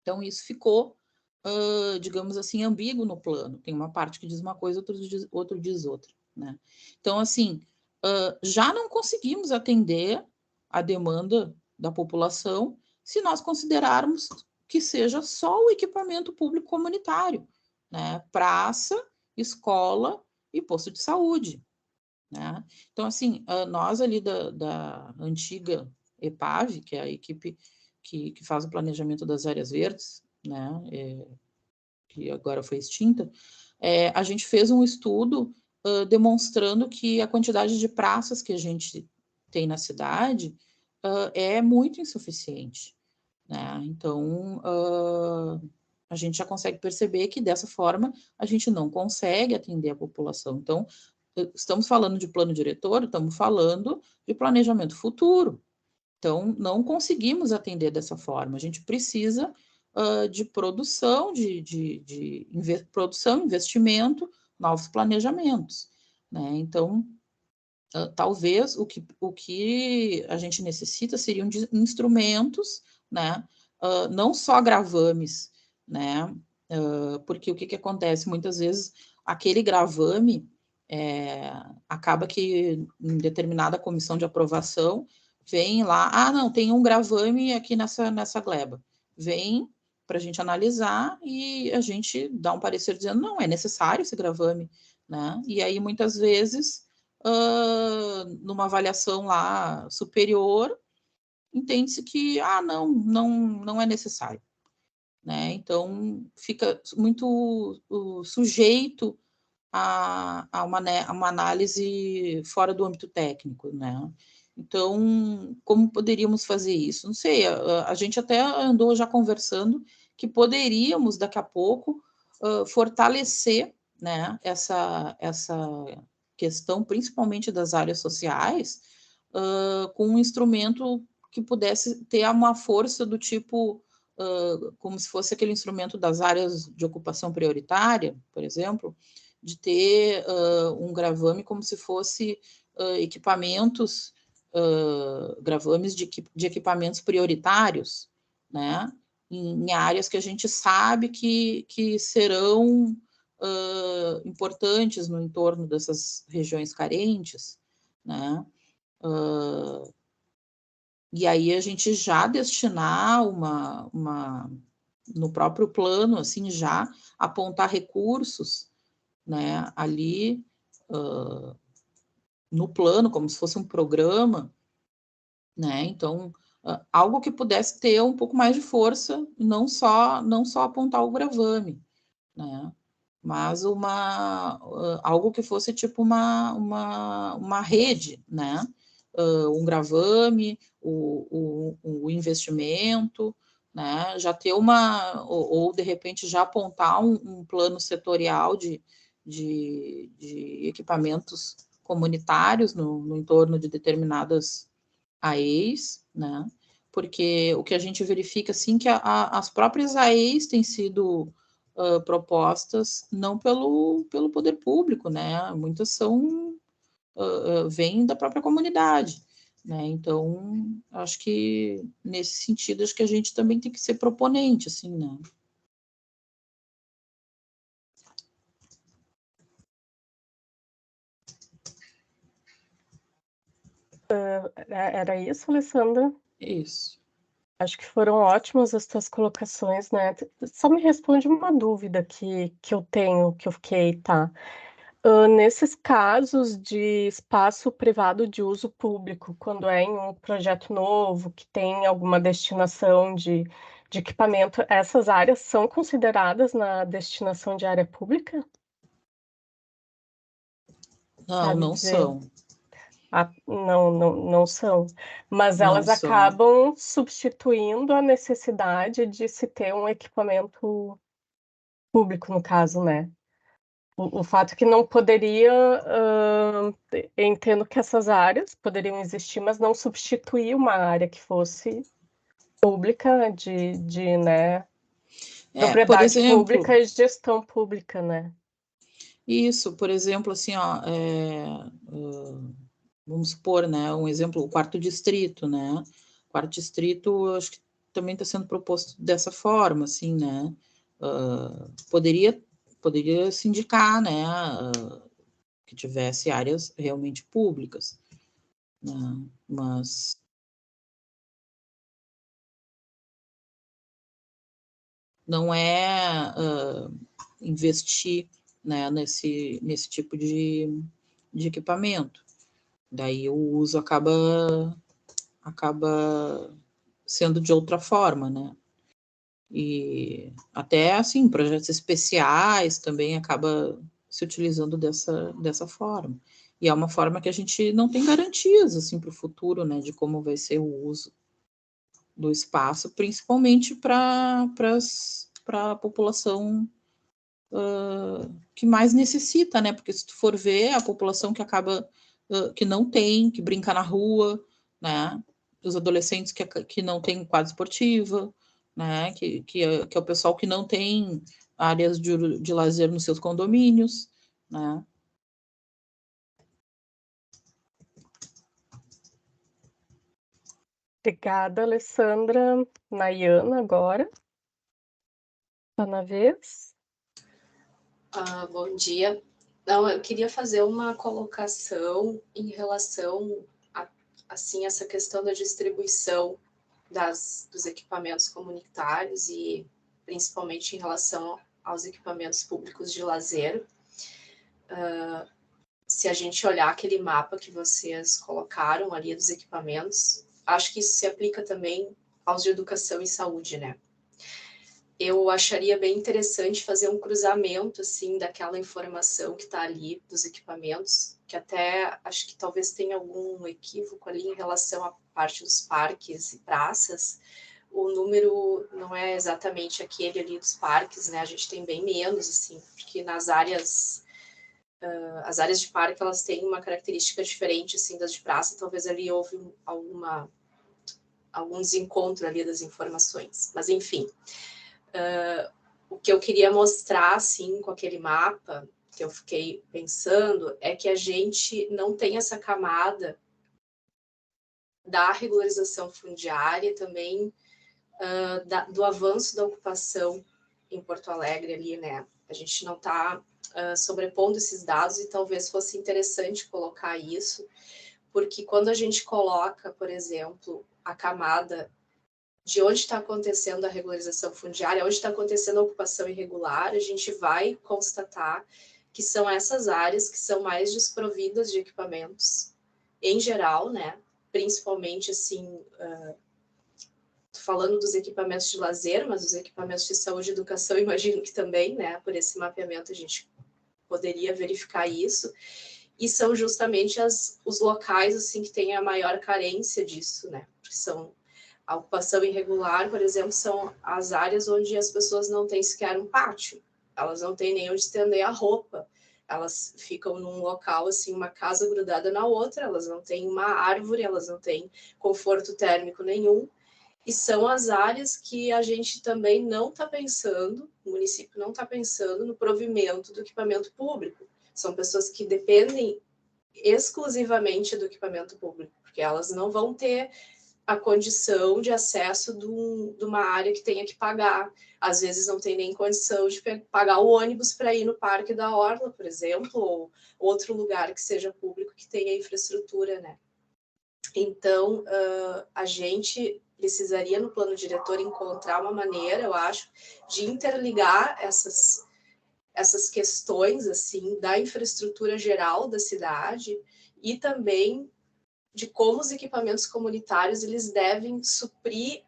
Speaker 4: Então, isso ficou, digamos assim, ambíguo no plano. Tem uma parte que diz uma coisa, outro diz outra, né? Então, assim, já não conseguimos atender a demanda da população se nós considerarmos que seja só o equipamento público comunitário, né? Praça, escola e posto de saúde, né? Então, assim, nós ali da antiga EPAV, que é a equipe que faz o planejamento das áreas verdes, né, que agora foi extinta, a gente fez um estudo demonstrando que a quantidade de praças que a gente tem na cidade é muito insuficiente, né? Então, a gente já consegue perceber que dessa forma a gente não consegue atender a população. Então, estamos falando de plano diretor, estamos falando de planejamento futuro. Então, não conseguimos atender dessa forma. A gente precisa de produção, produção, investimento, novos planejamentos, né? Então, talvez o que a gente necessita seriam de instrumentos, né? Não só gravames, né? Porque o que acontece? Muitas vezes aquele gravame acaba que em determinada comissão de aprovação vem lá, não, tem um gravame aqui nessa gleba. Vem para a gente analisar e a gente dá um parecer dizendo, não, é necessário esse gravame, né? E aí, muitas vezes, numa avaliação lá superior, entende-se que, não é necessário, né? Então, fica muito sujeito a uma análise fora do âmbito técnico, né? Então, como poderíamos fazer isso? Não sei, a gente até andou já conversando que poderíamos, daqui a pouco, fortalecer, né, essa questão, principalmente das áreas sociais, com um instrumento que pudesse ter uma força do tipo, como se fosse aquele instrumento das áreas de ocupação prioritária, por exemplo, de ter um gravame como se fosse equipamentos, gravames de equipamentos prioritários, né? Em áreas que a gente sabe que serão importantes no entorno dessas regiões carentes, né? E aí a gente já destinar no próprio plano, assim, já apontar recursos, né, ali no plano, como se fosse um programa, né? Então, algo que pudesse ter um pouco mais de força, não só apontar o gravame, né? Mas algo que fosse tipo uma rede, né? Um gravame, o investimento, né? Já ter ou de repente já apontar um plano setorial de equipamentos comunitários no entorno de determinadas AEs, né? Porque o que a gente verifica, assim, que as próprias AEs têm sido propostas não pelo poder público, né? Muitas vêm da própria comunidade, né? Então, acho que nesse sentido, acho que a gente também tem que ser proponente, assim, né?
Speaker 1: Era isso, Alessandra?
Speaker 4: Isso.
Speaker 1: Acho que foram ótimas as tuas colocações, né? Só me responde uma dúvida que eu tenho, que eu fiquei, tá? Nesses casos de espaço privado de uso público, quando é em um projeto novo, que tem alguma destinação de equipamento, essas áreas são consideradas na destinação de área pública?
Speaker 4: Não, não são.
Speaker 1: Não são, mas
Speaker 4: Não
Speaker 1: elas
Speaker 4: são.
Speaker 1: acabam substituindo a necessidade de se ter um equipamento público, no caso, né? O fato que não poderia, entendo que essas áreas poderiam existir, mas não substituir uma área que fosse pública, né,
Speaker 4: Por
Speaker 1: propriedade
Speaker 4: exemplo,
Speaker 1: pública e gestão pública, né?
Speaker 4: isso, por exemplo, assim, ó, vamos supor, né, um exemplo, o quarto distrito, né? O quarto distrito, acho que também está sendo proposto dessa forma, assim, né? Poderia se indicar, né, que tivesse áreas realmente públicas, né? Mas não é investir, né, nesse tipo de equipamento. Daí o uso acaba sendo de outra forma, né? E até, assim, projetos especiais também acaba se utilizando dessa forma. E é uma forma que a gente não tem garantias, assim, para o futuro, né, de como vai ser o uso do espaço, principalmente para a população que mais necessita, né? Porque se tu for ver, a população que acaba, que não tem, que brinca na rua, né? Os adolescentes que não tem quadra esportiva, né? Que é o pessoal que não tem áreas de lazer nos seus condomínios, né?
Speaker 1: Obrigada, Alessandra. Nayana, agora. Tá na vez.
Speaker 5: Bom dia. Não, eu queria fazer uma colocação em relação a, assim, essa questão da distribuição dos equipamentos comunitários e principalmente em relação aos equipamentos públicos de lazer. Se a gente olhar aquele mapa que vocês colocaram ali dos equipamentos, acho que isso se aplica também aos de educação e saúde, né? Eu acharia bem interessante fazer um cruzamento, assim, daquela informação que está ali dos equipamentos, que até acho que talvez tenha algum equívoco ali em relação à parte dos parques e praças. O número não é exatamente aquele ali dos parques, né? A gente tem bem menos, assim, porque nas áreas... as áreas de parque, elas têm uma característica diferente, assim, das de praça. Talvez ali houve algum desencontro ali das informações. Mas, enfim... o que eu queria mostrar, assim, com aquele mapa, que eu fiquei pensando, é que a gente não tem essa camada da regularização fundiária, também do avanço da ocupação em Porto Alegre ali, né? A gente não está sobrepondo esses dados e talvez fosse interessante colocar isso, porque quando a gente coloca, por exemplo, a camada de onde está acontecendo a regularização fundiária, onde está acontecendo a ocupação irregular, a gente vai constatar que são essas áreas que são mais desprovidas de equipamentos, em geral, né? Principalmente, assim, falando dos equipamentos de lazer, mas os equipamentos de saúde e educação, imagino que também, né? Por esse mapeamento a gente poderia verificar isso, e são justamente os locais, assim, que têm a maior carência disso, né? Porque são... A ocupação irregular, por exemplo, são as áreas onde as pessoas não têm sequer um pátio, elas não têm nem onde estender a roupa, elas ficam num local, assim, uma casa grudada na outra, elas não têm uma árvore, elas não têm conforto térmico nenhum, e são as áreas que a gente também não está pensando, o município não está pensando no provimento do equipamento público. São pessoas que dependem exclusivamente do equipamento público, porque elas não vão ter a condição de acesso de uma área que tenha que pagar. Às vezes não tem nem condição de pagar o ônibus para ir no Parque da Orla, por exemplo, ou outro lugar que seja público que tenha infraestrutura, né? Então, a gente precisaria, no plano diretor, encontrar uma maneira, eu acho, de interligar essas questões, assim, da infraestrutura geral da cidade e também de como os equipamentos comunitários eles devem suprir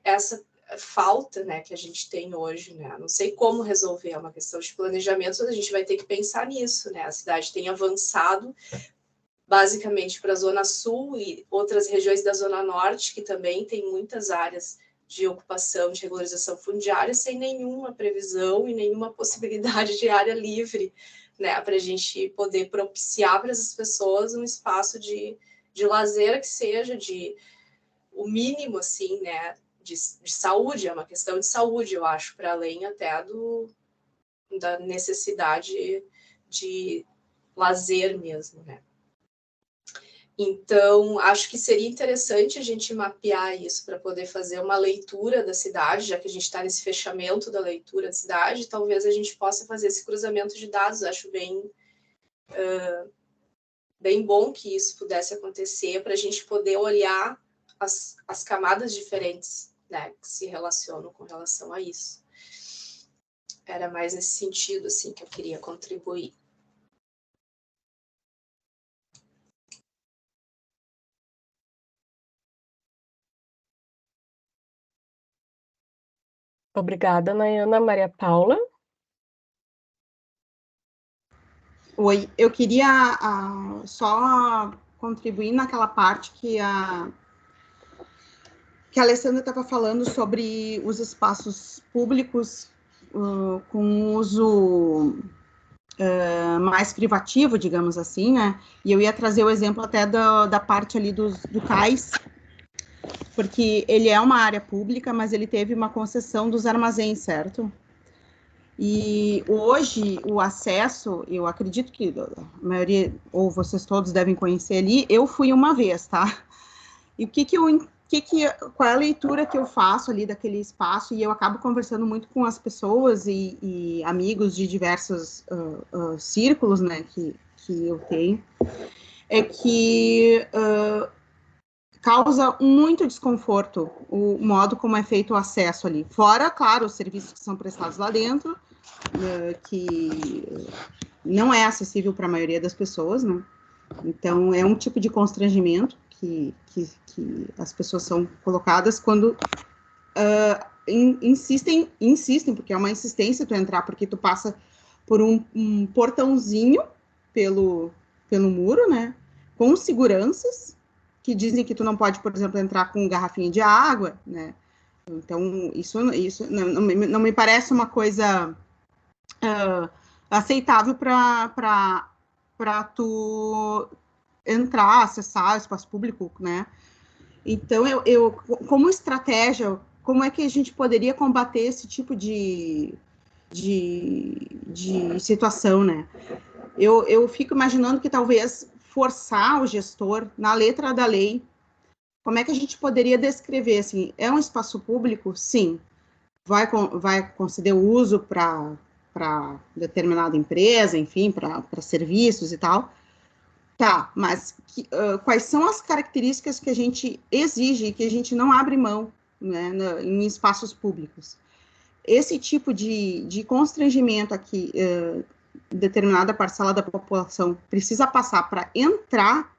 Speaker 5: essa falta, né, que a gente tem hoje, né? Não sei como resolver, é uma questão de planejamento, mas a gente vai ter que pensar nisso, né? A cidade tem avançado basicamente para a Zona Sul e outras regiões da Zona Norte, que também tem muitas áreas de ocupação, de regularização fundiária, sem nenhuma previsão e nenhuma possibilidade de área livre, né, para a gente poder propiciar para essas pessoas um espaço de lazer que seja o mínimo, assim, né, de saúde, é uma questão de saúde, eu acho, para além até da necessidade de lazer mesmo, né. Então, acho que seria interessante a gente mapear isso para poder fazer uma leitura da cidade, já que a gente está nesse fechamento da leitura da cidade, talvez a gente possa fazer esse cruzamento de dados. Acho bem bom que isso pudesse acontecer, para a gente poder olhar as camadas diferentes, né, que se relacionam com relação a isso. Era mais nesse sentido, assim, que eu queria contribuir.
Speaker 1: Obrigada, Nayana. Maria Paula.
Speaker 2: Oi, eu queria só contribuir naquela parte que a Alessandra estava falando sobre os espaços públicos com uso mais privativo, digamos assim, né? E eu ia trazer o exemplo até da parte ali do cais, porque ele é uma área pública, mas ele teve uma concessão dos armazéns, certo? E hoje o acesso, eu acredito que a maioria, ou vocês todos devem conhecer ali, eu fui uma vez, tá? E qual é a leitura que eu faço ali daquele espaço? E eu acabo conversando muito com as pessoas e amigos de diversos círculos, né, que eu tenho, é que causa muito desconforto o modo como é feito o acesso ali. Fora, claro, os serviços que são prestados lá dentro, que não é acessível para a maioria das pessoas, né? Então, é um tipo de constrangimento que as pessoas são colocadas quando insistem, porque é uma insistência tu entrar, porque tu passa por um portãozinho pelo muro, né? Com seguranças que dizem que tu não pode, por exemplo, entrar com garrafinha de água, né? Então, isso não me parece uma coisa aceitável para tu entrar, acessar o espaço público, né? Então, como estratégia, como é que a gente poderia combater esse tipo de situação, né? Eu fico imaginando que talvez forçar o gestor na letra da lei, como é que a gente poderia descrever, assim, é um espaço público? Sim. Vai conceder o uso para determinada empresa, enfim, para serviços e tal. Tá, mas quais são as características que a gente exige, que a gente não abre mão, né, em espaços públicos? Esse tipo de constrangimento aqui, determinada parcela da população precisa passar para entrar,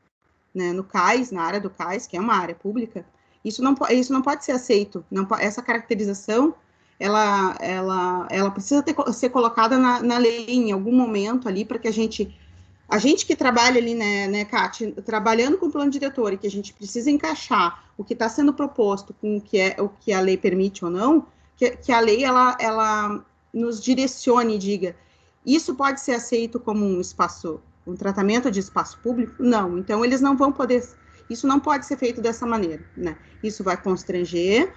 Speaker 2: né, no CAIS, na área do CAIS, que é uma área pública, isso não pode ser aceito. Essa caracterização, ela precisa ser colocada na lei em algum momento ali, para que a gente que trabalha ali, né, Kátia, trabalhando com o plano diretor e que a gente precisa encaixar o que está sendo proposto com o que a lei permite ou não, que a lei, ela nos direcione e diga, isso pode ser aceito como um tratamento de espaço público? Não, então eles não vão poder, isso não pode ser feito dessa maneira, né? Isso vai constranger,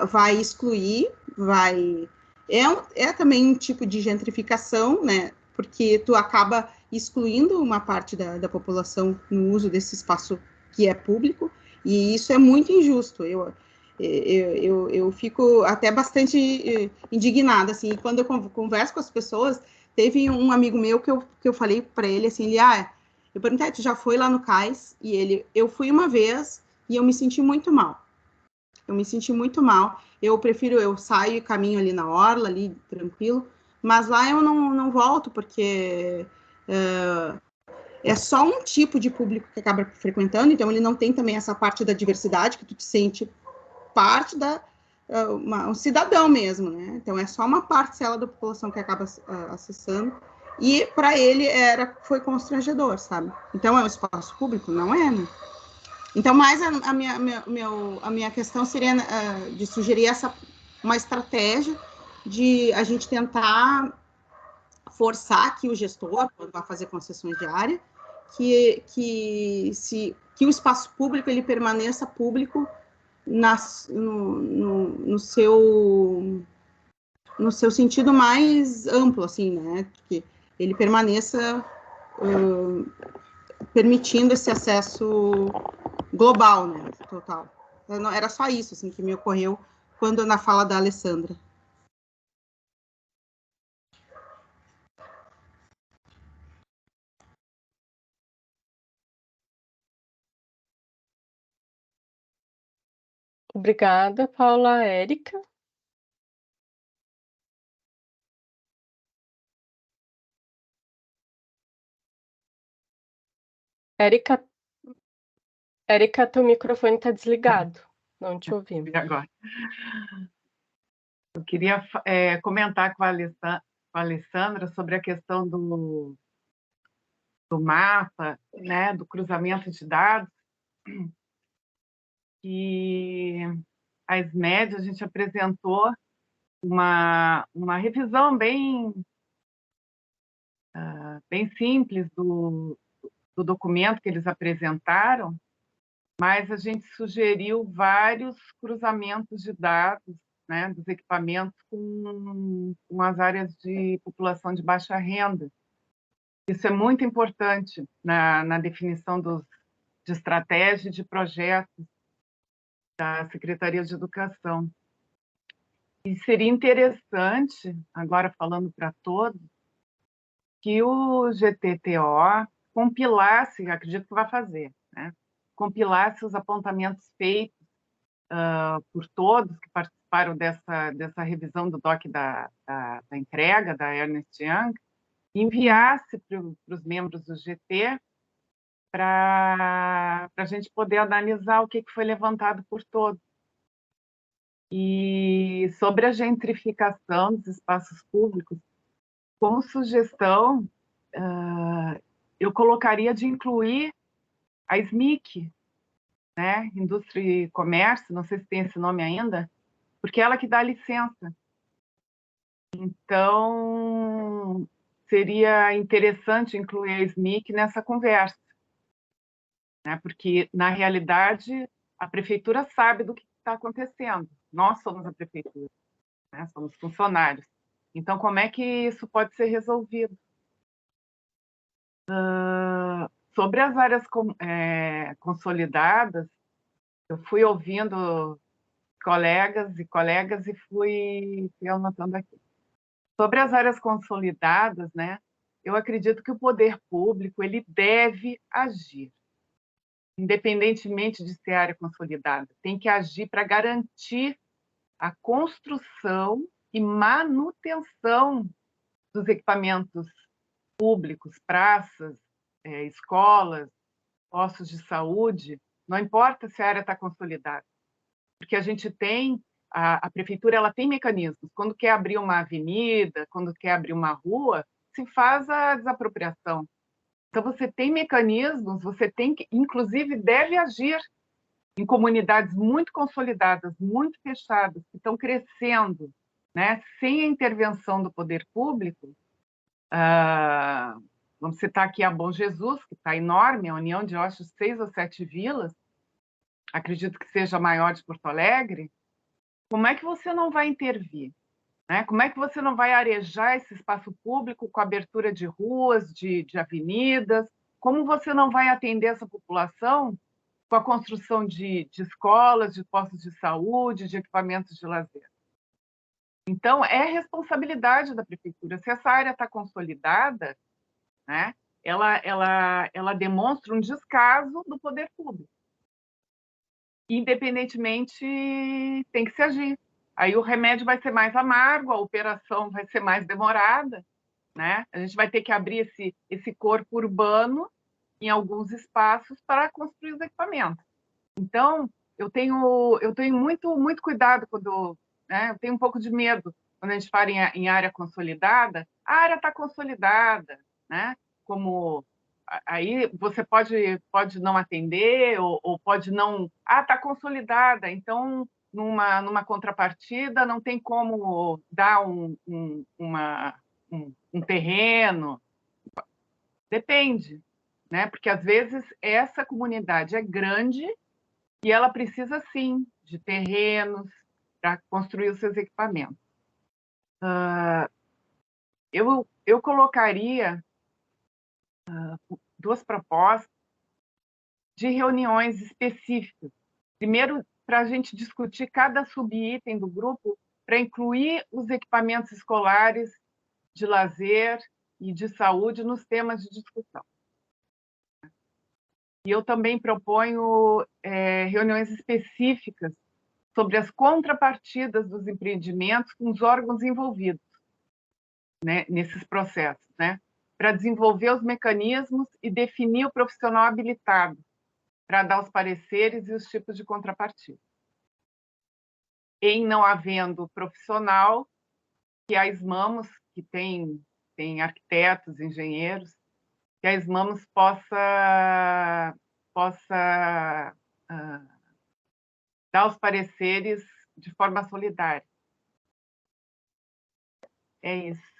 Speaker 2: vai excluir, é também um tipo de gentrificação, né? Porque tu acaba excluindo uma parte da população no uso desse espaço que é público, e isso é muito injusto. Eu fico até bastante indignada, assim, quando eu converso com as pessoas, teve um amigo meu que eu falei para ele, assim, eu perguntei, tu já foi lá no CAIS? E eu fui uma vez e eu me senti muito mal. Eu saio e caminho ali na orla, ali, tranquilo, mas lá eu não volto, porque é só um tipo de público que acaba frequentando, então ele não tem também essa parte da diversidade, que tu te sente parte um cidadão mesmo, né? Então é só uma parcela da população que acaba acessando, e para ele foi constrangedor, sabe? Então é um espaço público? Não é, né? Então, mais a minha questão seria de sugerir uma estratégia de a gente tentar forçar que o gestor, quando vai fazer concessões de área, que o espaço público ele permaneça público no seu sentido mais amplo, assim, né? Que ele permaneça permitindo esse acesso global, né? Total. Era só isso, assim, que me ocorreu quando na fala da Alessandra.
Speaker 1: Obrigada, Paula. Érica? Érica, teu microfone está desligado. Não te ouvimos.
Speaker 3: E agora? Eu queria comentar com a Alessandra sobre a questão do mapa, né, do cruzamento de dados, e a SMED, a gente apresentou uma revisão bem simples do documento que eles apresentaram, mas a gente sugeriu vários cruzamentos de dados né, dos equipamentos com as áreas de população de baixa renda. Isso é muito importante na definição de estratégia e de projetos da Secretaria de Educação. E seria interessante, agora falando para todos, que o GTTO compilasse, acredito que vai fazer, né? Compilasse os apontamentos feitos por todos que participaram dessa revisão do DOC da entrega, da Ernst Young, enviasse para os membros do GT para a gente poder analisar o que foi levantado por todos. E sobre a gentrificação dos espaços públicos, como sugestão, eu colocaria de incluir a SMIC, né? Indústria e Comércio, não sei se tem esse nome ainda, porque é ela que dá a licença. Então, seria interessante incluir a SMIC nessa conversa, né? Porque, na realidade, a prefeitura sabe do que está acontecendo. Nós somos a prefeitura, né? Somos funcionários. Então, como é que isso pode ser resolvido? Sobre as áreas consolidadas, eu fui ouvindo colegas e fui anotando aqui. Sobre as áreas consolidadas, né, eu acredito que o poder público ele deve agir, independentemente de ser área consolidada. Tem que agir para garantir a construção e manutenção dos equipamentos públicos, praças, escolas, postos de saúde, não importa se a área está consolidada, porque a gente tem, a prefeitura ela tem mecanismos, quando quer abrir uma avenida, quando quer abrir uma rua, se faz a desapropriação. Então você tem mecanismos, você tem que, inclusive, deve agir em comunidades muito consolidadas, muito fechadas, que estão crescendo, né, sem a intervenção do poder público. Vamos citar aqui a Bom Jesus, que está enorme, a união de, eu acho, 6 ou 7 vilas, acredito que seja a maior de Porto Alegre. Como é que você não vai intervir? Né? Como é que você não vai arejar esse espaço público com abertura de ruas, de avenidas? Como você não vai atender essa população com a construção de escolas, de postos de saúde, de equipamentos de lazer? Então, é responsabilidade da prefeitura. Se essa área está consolidada, né, ela demonstra um descaso do poder público. Independentemente, tem que se agir. Aí o remédio vai ser mais amargo, a operação vai ser mais demorada, né? A gente vai ter que abrir esse corpo urbano em alguns espaços para construir os equipamentos. Então, eu tenho muito cuidado quando, né? Eu tenho um pouco de medo quando a gente fala em área consolidada. A área está consolidada, né? Como aí você pode não atender ou pode não... está consolidada, então, numa contrapartida, não tem como dar um terreno. Depende, né? Porque, às vezes, essa comunidade é grande e ela precisa, sim, de terrenos para construir os seus equipamentos. Eu colocaria duas propostas de reuniões específicas. Primeiro, para a gente discutir cada subitem do grupo, para incluir os equipamentos escolares de lazer e de saúde nos temas de discussão. E eu também proponho reuniões específicas sobre as contrapartidas dos empreendimentos com os órgãos envolvidos, né, nesses processos, né, para desenvolver os mecanismos e definir o profissional habilitado para dar os pareceres e os tipos de contrapartida. Em não havendo profissional, que a SMAMOS, que tem arquitetos, engenheiros, que a SMAMOS possa dar os pareceres de forma solidária. É isso.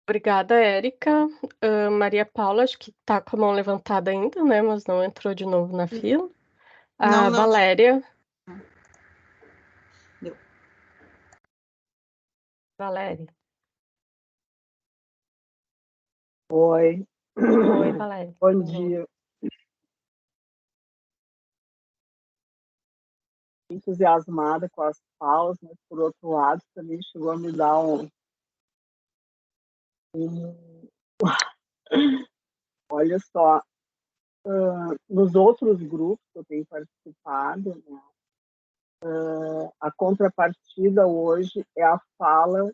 Speaker 1: Obrigada, Érica. Maria Paula, acho que está com a mão levantada ainda, né? Mas não entrou de novo na fila. A
Speaker 2: Não.
Speaker 1: Valéria.
Speaker 2: Deu.
Speaker 1: Valéria.
Speaker 6: Oi.
Speaker 1: Oi, Valéria.
Speaker 6: Bom dia. Entusiasmada com as falas, mas por outro lado também chegou a me dar Olha só, nos outros grupos que eu tenho participado, né, a contrapartida hoje é a fala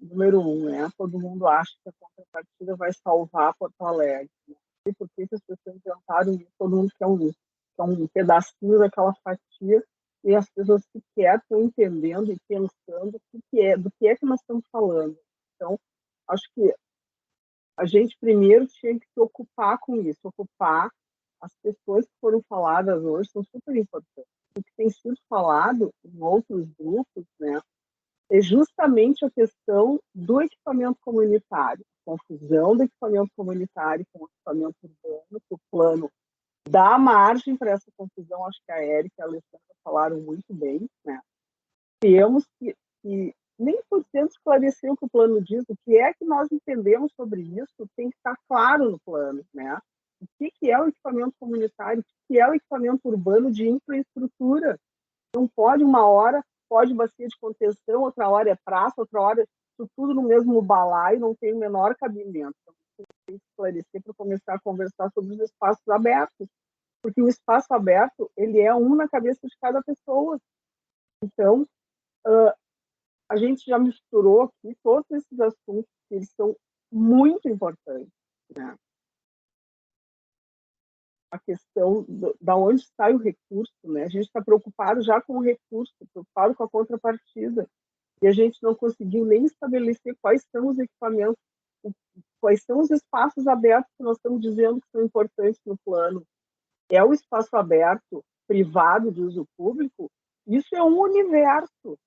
Speaker 6: número 1, né? Todo mundo acha que a contrapartida vai salvar Porto Alegre. Né? E por que as pessoas inventaram isso? Todo mundo quer um pedacinho daquela fatia e as pessoas sequer estão entendendo e pensando do que é que nós estamos falando. Então, acho que a gente primeiro tinha que se ocupar com isso, ocupar as pessoas que foram faladas hoje, são super importantes. O que tem sido falado em outros grupos, né, é justamente a questão do equipamento comunitário, a confusão do equipamento comunitário com o equipamento urbano, que o plano dá margem para essa confusão. Acho que a Érica e a Alessandra falaram muito bem, né? Temos que nem por cento esclarecer o que o plano diz, o que é que nós entendemos sobre isso, tem que estar claro no plano, né? O que é o equipamento comunitário, o que é o equipamento urbano de infraestrutura. Não pode uma hora, pode bacia de contenção, outra hora é praça, outra hora isso tudo no mesmo balaio, não tem o menor cabimento. Então, tem que esclarecer para começar a conversar sobre os espaços abertos, porque o espaço aberto, ele é um na cabeça de cada pessoa. Então, a gente já misturou aqui todos esses assuntos que eles são muito importantes, né? A questão da onde sai o recurso, né? A gente está preocupado já com o recurso, preocupado com a contrapartida, e a gente não conseguiu nem estabelecer quais são os equipamentos, quais são os espaços abertos que nós estamos dizendo que são importantes no plano. É o espaço aberto privado de uso público? Isso é um universo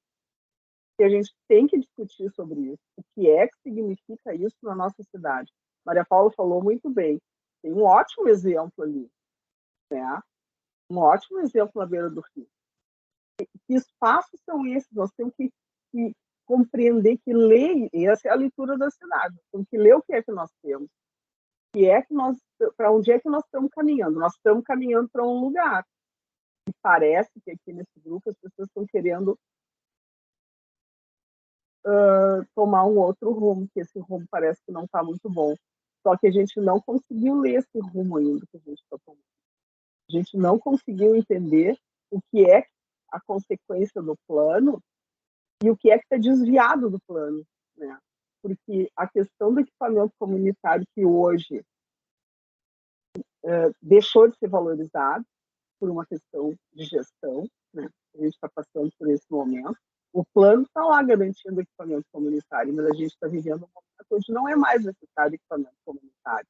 Speaker 6: que a gente tem que discutir sobre isso. O que é que significa isso na nossa cidade? Maria Paula falou muito bem. Tem um ótimo exemplo ali, né? Um ótimo exemplo na beira do rio. Que espaços são esses? Nós temos que compreender que lei, e essa é a leitura da cidade, temos que ler o que é que nós temos, para onde é que nós estamos caminhando. Nós estamos caminhando para um lugar. E parece que aqui nesse grupo as pessoas estão querendo tomar um outro rumo, que esse rumo parece que não está muito bom. Só que a gente não conseguiu ler esse rumo ainda que a gente está tomando. A gente não conseguiu entender o que é a consequência do plano e o que é que está desviado do plano, né? Porque a questão do equipamento comunitário que hoje deixou de ser valorizado por uma questão de gestão, né? A gente está passando por esse momento. O plano está lá garantindo equipamento comunitário, mas a gente está vivendo um momento onde não é mais necessário equipamento comunitário.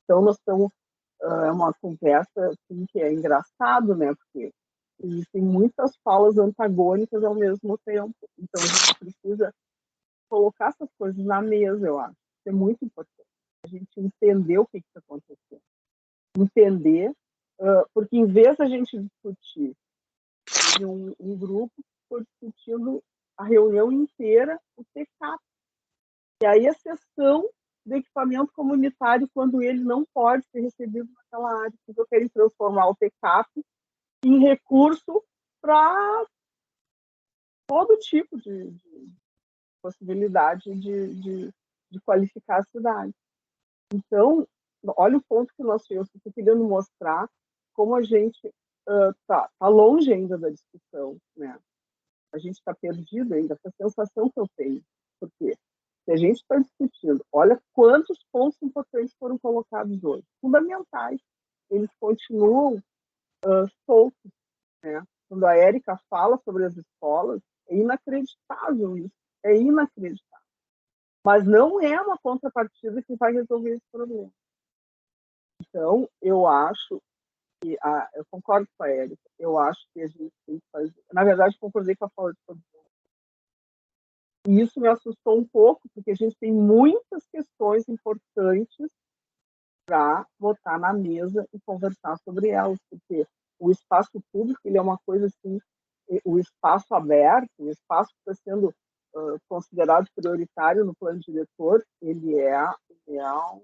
Speaker 6: Então, nós estamos... É uma conversa assim, que é engraçado, né? Porque existem muitas falas antagônicas ao mesmo tempo. Então, a gente precisa colocar essas coisas na mesa, eu acho. Isso é muito importante. A gente entender o que está acontecendo. Entender, porque em vez da gente discutir, teve um grupo que foi discutindo a reunião inteira, o TCAP. E aí a sessão do equipamento comunitário, quando ele não pode ser recebido naquela área, porque eu quero transformar o TCAP em recurso para todo tipo de possibilidade de qualificar a cidade. Então, olha o ponto que nós temos. Estou querendo mostrar como a gente está longe ainda da discussão, né? A gente está perdido ainda, essa sensação que eu tenho. Por quê? Se a gente está discutindo, olha quantos pontos importantes foram colocados hoje, fundamentais. Eles continuam soltos, né? Quando a Érica fala sobre as escolas, é inacreditável isso, é inacreditável. Mas não é uma contrapartida que vai resolver esse problema. Então, eu acho que, eu concordo com a Érica, eu acho que a gente tem que fazer, na verdade, concordei com a fala de todo mundo. E isso me assustou um pouco, porque a gente tem muitas questões importantes para botar na mesa e conversar sobre elas, porque o espaço público ele é uma coisa assim, o espaço aberto, o espaço que está sendo considerado prioritário no plano diretor, ele é uma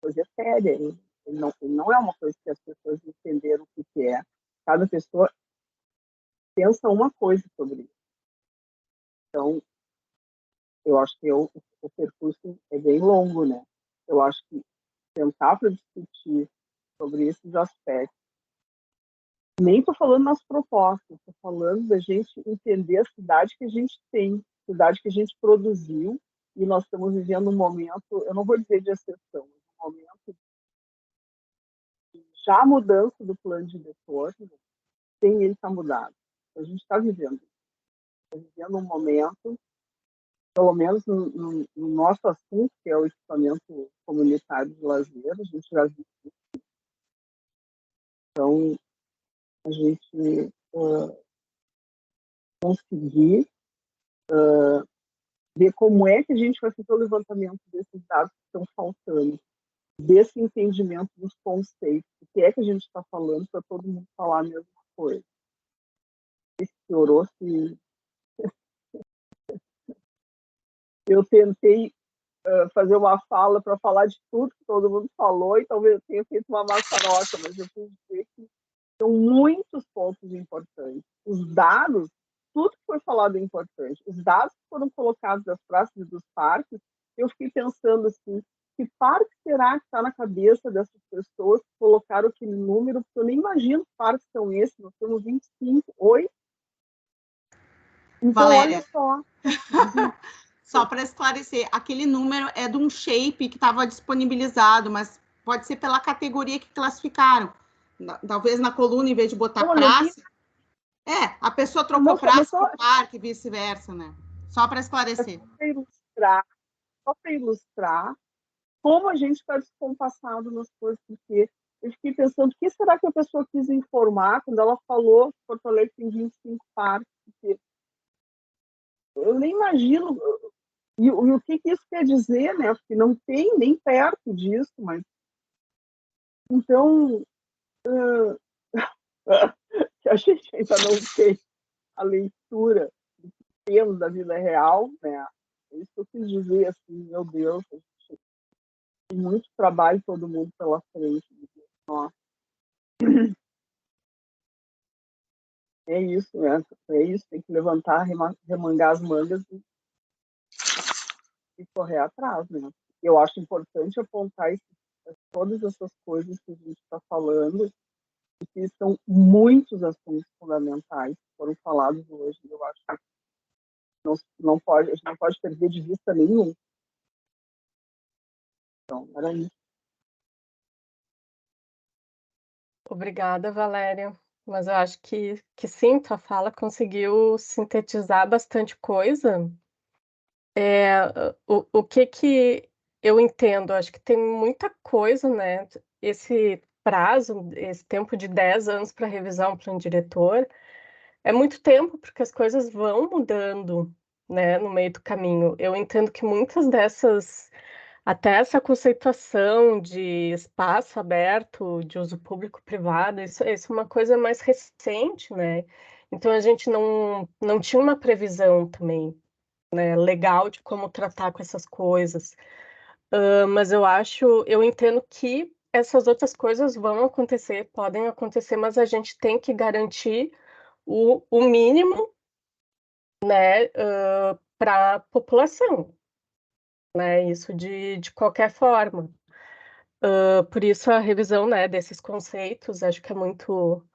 Speaker 6: coisa séria, ele não é uma coisa que as pessoas entenderam o que é. Cada pessoa pensa uma coisa sobre isso. Então, eu acho que o percurso é bem longo, né? Eu acho que sentar para discutir sobre esses aspectos, nem estou falando nas propostas, estou falando da gente entender a cidade que a gente tem, a cidade que a gente produziu, e nós estamos vivendo um momento, eu não vou dizer de exceção, um momento de já mudança do plano diretor, sem ele estar mudado. A gente está vivendo um momento, pelo menos no nosso assunto, que é o equipamento comunitário de lazer, a gente já viu isso. Então, a gente conseguir ver como é que a gente vai fazer o levantamento desses dados que estão faltando, desse entendimento dos conceitos, o que é que a gente está falando para todo mundo falar a mesma coisa. Se piorou, se... Eu tentei fazer uma fala para falar de tudo que todo mundo falou e talvez eu tenha feito uma maçaroca, mas eu quis dizer que são muitos pontos importantes. Os dados, tudo que foi falado é importante. Os dados que foram colocados das praças e dos parques, eu fiquei pensando assim, que parque será que está na cabeça dessas pessoas que colocaram aquele número? Porque eu nem imagino que parques são esses, nós temos 25, 8. Então,
Speaker 2: Valéria,
Speaker 6: olha só.
Speaker 2: Só para esclarecer, aquele número é de um shape que estava disponibilizado, mas pode ser pela categoria que classificaram. Talvez na coluna, em vez de botar praça. A pessoa trocou praça por parque, vice-versa, né? Só para esclarecer.
Speaker 6: Só para ilustrar como a gente está descompassado nas coisas, porque eu fiquei pensando, o que será que a pessoa quis informar quando ela falou que Porto Alegre tem 25 parques? Porque eu nem imagino. E o que isso quer dizer, né? Porque não tem nem perto disso, mas... Então, a gente ainda não tem a leitura do que temos da vida real, né? É isso que eu quis dizer, assim, meu Deus, a gente tem muito trabalho, todo mundo pela frente. Nossa. É isso, né? É isso, tem que levantar, remangar as mangas e correr atrás, né? Eu acho importante apontar todas essas coisas que a gente está falando, que são muitos assuntos fundamentais que foram falados hoje. Eu acho que a gente não pode perder de vista nenhum. Então, era isso.
Speaker 1: Obrigada, Valéria. Mas eu acho que sim, tua fala conseguiu sintetizar bastante coisa. O que eu entendo? Acho que tem muita coisa, né? Esse prazo, esse tempo de 10 anos para revisar um plano diretor, é muito tempo, porque as coisas vão mudando, né, no meio do caminho. Eu entendo que muitas dessas, até essa conceituação de espaço aberto, de uso público-privado, isso é uma coisa mais recente, né? Então a gente não tinha uma previsão também, né, legal de como tratar com essas coisas. Mas eu entendo que essas outras coisas vão acontecer, podem acontecer, mas a gente tem que garantir o mínimo, né, para a população, né, isso de qualquer forma. Por isso a revisão, né, desses conceitos, acho que é muito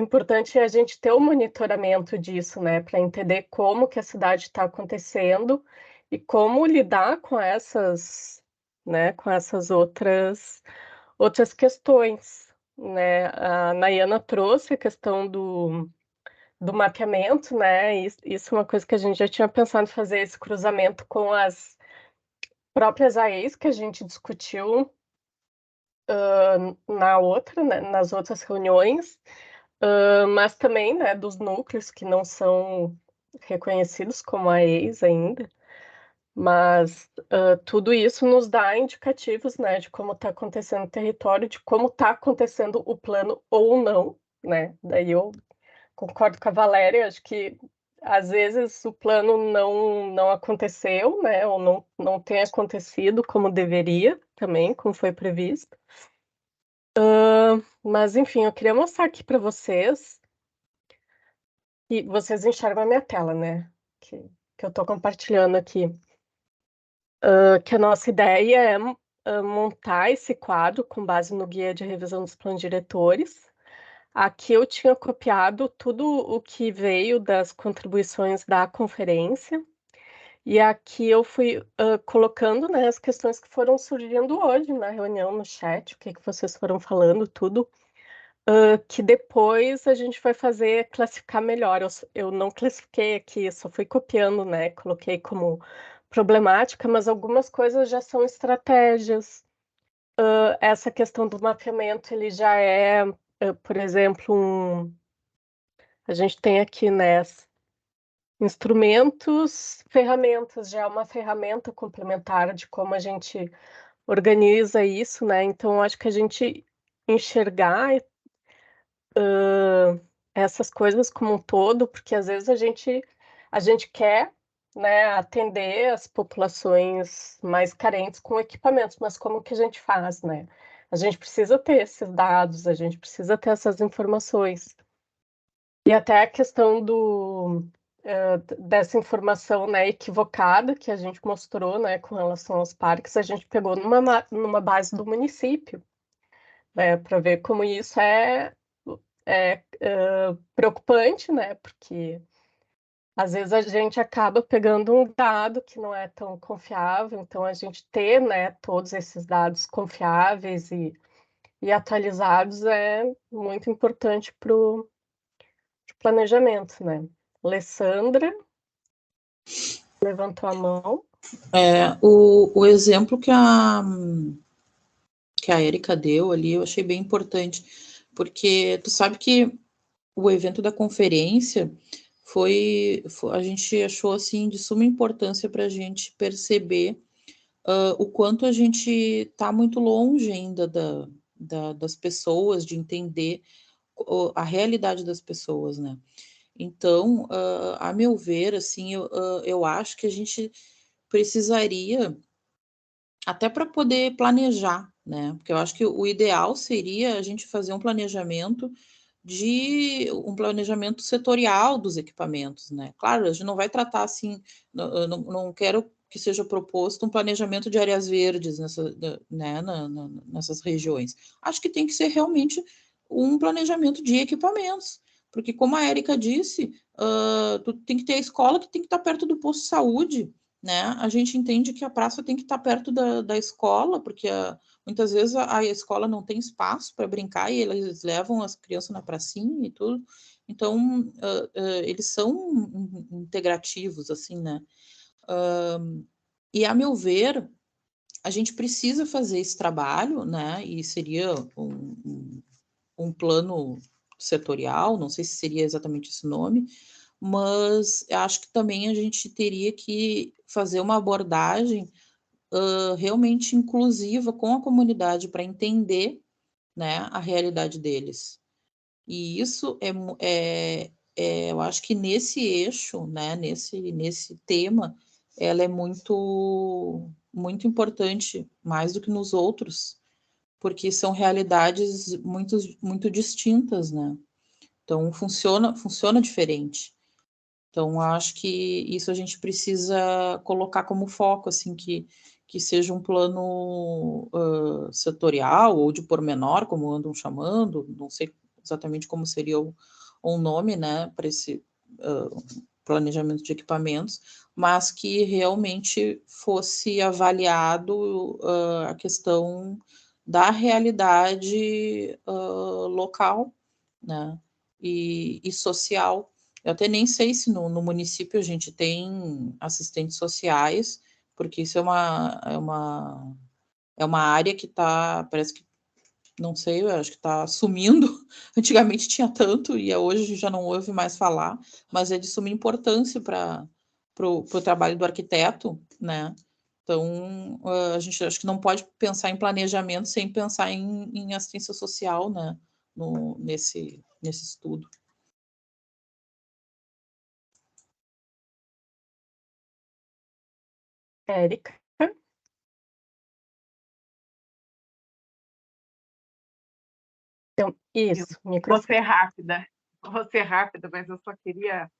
Speaker 1: importante a gente ter o monitoramento disso, né, para entender como que a cidade está acontecendo e como lidar com essas, né, com essas outras questões, né. A Nayana trouxe a questão do mapeamento, né? Isso é uma coisa que a gente já tinha pensado em fazer, esse cruzamento com as próprias AEs que a gente discutiu nas outras reuniões, mas também, né, dos núcleos que não são reconhecidos como AEIs ainda, mas tudo isso nos dá indicativos, né, de como está acontecendo o território, de como está acontecendo o plano ou não, né? Daí eu concordo com a Valéria, acho que às vezes o plano não aconteceu, né, ou não tem acontecido como deveria também, como foi previsto. Mas enfim, eu queria mostrar aqui para vocês, e vocês enxergam a minha tela, né, que eu estou compartilhando aqui. Que a nossa ideia é montar esse quadro com base no guia de revisão dos planos diretores. Aqui eu tinha copiado tudo o que veio das contribuições da conferência, e aqui eu fui colocando, né, as questões que foram surgindo hoje na reunião, no chat, o que vocês foram falando, tudo, que depois a gente vai fazer classificar melhor. Eu não classifiquei aqui, só fui copiando, né, coloquei como problemática, mas algumas coisas já são estratégias. Essa questão do mapeamento, ele já é, por exemplo, a gente tem aqui, né, instrumentos, ferramentas, já é uma ferramenta complementar de como a gente organiza isso, né? Então, acho que a gente enxergar essas coisas como um todo, porque às vezes a gente quer, né, atender as populações mais carentes com equipamentos, mas como que a gente faz, né? A gente precisa ter esses dados, a gente precisa ter essas informações. E até a questão dessa informação, né, equivocada que a gente mostrou, né, com relação aos parques, a gente pegou numa base do município, né, para ver como isso é preocupante, né, porque às vezes a gente acaba pegando um dado que não é tão confiável, então a gente ter, né, todos esses dados confiáveis e atualizados é muito importante para o planejamento, né? Alessandra levantou a mão.
Speaker 4: O exemplo que a Érica deu ali, eu achei bem importante, porque tu sabe que o evento da conferência a gente achou assim de suma importância para a gente perceber o quanto a gente está muito longe ainda das pessoas, de entender a realidade das pessoas, né? Então, a meu ver, assim, eu acho que a gente precisaria, até para poder planejar, né? Porque eu acho que o ideal seria a gente fazer um planejamento setorial dos equipamentos, né? Claro, a gente não vai tratar assim, não quero que seja proposto um planejamento de áreas verdes nessas regiões. Acho que tem que ser realmente um planejamento de equipamentos, porque como a Érica disse, tu tem que ter a escola que tem que estar perto do posto de saúde, né? A gente entende que a praça tem que estar perto da escola, porque muitas vezes a escola não tem espaço para brincar e eles levam as crianças na pracinha e tudo. Então, eles são integrativos, assim, né? E, a meu ver, a gente precisa fazer esse trabalho, né? E seria um plano setorial, não sei se seria exatamente esse nome, mas acho que também a gente teria que fazer uma abordagem realmente inclusiva com a comunidade para entender, né, a realidade deles. E isso eu acho que nesse eixo, né, nesse tema, ela é muito importante, mais do que nos outros, porque são realidades muito distintas, né? Então funciona diferente. Então, acho que isso a gente precisa colocar como foco, assim, que seja um plano setorial ou de pormenor, como andam chamando, não sei exatamente como seria um nome, né, para esse planejamento de equipamentos, mas que realmente fosse avaliado a questão da realidade local, né, e social. Eu até nem sei se no município a gente tem assistentes sociais, porque isso é uma área que parece que não sei, eu acho que está sumindo. Antigamente tinha tanto e hoje já não ouve mais falar, mas é de suma importância para o trabalho do arquiteto, né? Então, a gente acho que não pode pensar em planejamento sem pensar em assistência social, né? Nesse estudo.
Speaker 1: Érica? Então, isso,
Speaker 3: Vou ser rápida, mas eu só queria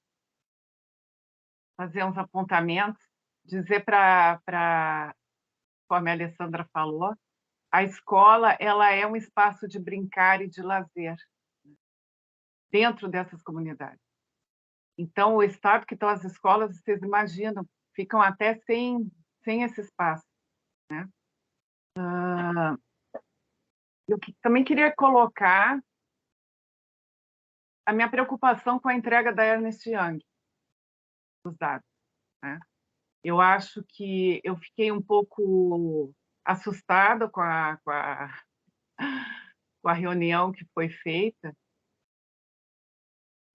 Speaker 3: fazer uns apontamentos, dizer conforme a Alessandra falou, a escola ela é um espaço de brincar e de lazer dentro dessas comunidades. Então, o estado que estão as escolas, vocês imaginam, ficam até sem esse espaço, né? Eu também queria colocar a minha preocupação com a entrega da Ernst Young, dos dados, né? Eu acho que eu fiquei um pouco assustada com a reunião que foi feita.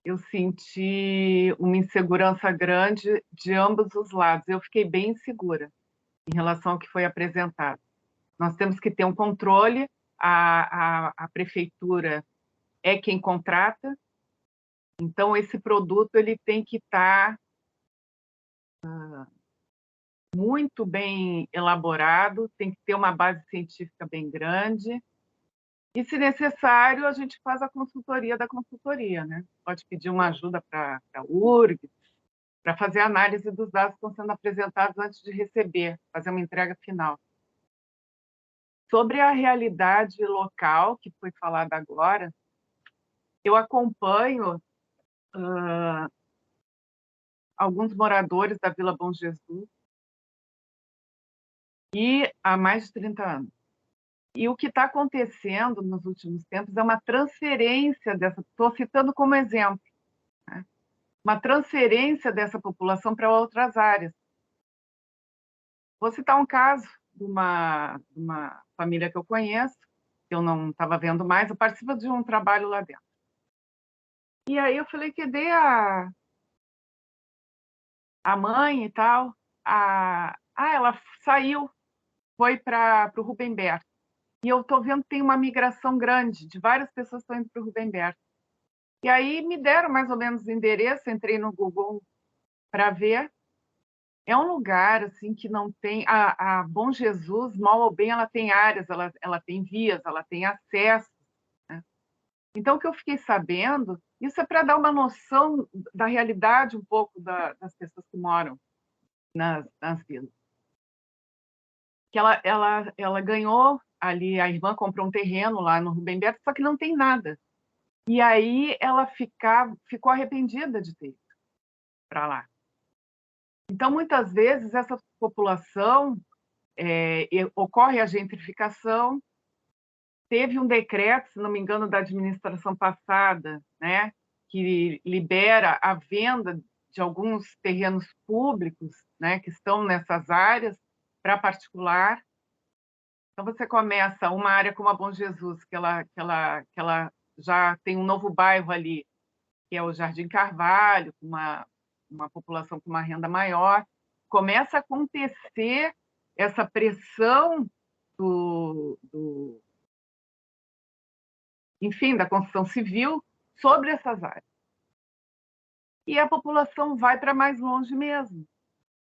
Speaker 3: Eu senti uma insegurança grande de ambos os lados. Eu fiquei bem insegura em relação ao que foi apresentado. Nós temos que ter um controle, a prefeitura é quem contrata, então esse produto ele tem que estar muito bem elaborado, tem que ter uma base científica bem grande, e se necessário, a gente faz a consultoria da consultoria, né? Pode pedir uma ajuda para a URG, para fazer a análise dos dados que estão sendo apresentados antes de receber, fazer uma entrega final. Sobre a realidade local, que foi falada agora, eu acompanho alguns moradores da Vila Bom Jesus e há mais de 30 anos. E o que está acontecendo nos últimos tempos é uma transferência dessa, estou citando como exemplo, né? Uma transferência dessa população para outras áreas. Vou citar um caso de uma família que eu conheço, que eu não estava vendo mais, eu participo de um trabalho lá dentro. E aí eu falei que dei a mãe e tal, ela saiu, foi para o Rubem Berto. E eu estou vendo que tem uma migração grande, de várias pessoas estão indo para o Rubem Berto. E aí me deram mais ou menos o endereço, entrei no Google para ver. É um lugar assim que não tem... A Bom Jesus, mal ou bem, ela tem áreas, ela tem vias, ela tem acesso, né? Então, o que eu fiquei sabendo, isso é para dar uma noção da realidade um pouco das pessoas que moram nas vilas. Que ela ganhou ali, a irmã comprou um terreno lá no Rubem Berto, só que não tem nada. E aí ela ficou arrependida de ter ido para lá. Então, muitas vezes, essa população, ocorre a gentrificação. Teve um decreto, se não me engano, da administração passada, né, que libera a venda de alguns terrenos públicos, né, que estão nessas áreas, para particular. Então, você começa uma área como a Bom Jesus, que ela já tem um novo bairro ali, que é o Jardim Carvalho, com uma população com uma renda maior. Começa a acontecer essa pressão enfim, da construção civil sobre essas áreas. E a população vai para mais longe mesmo,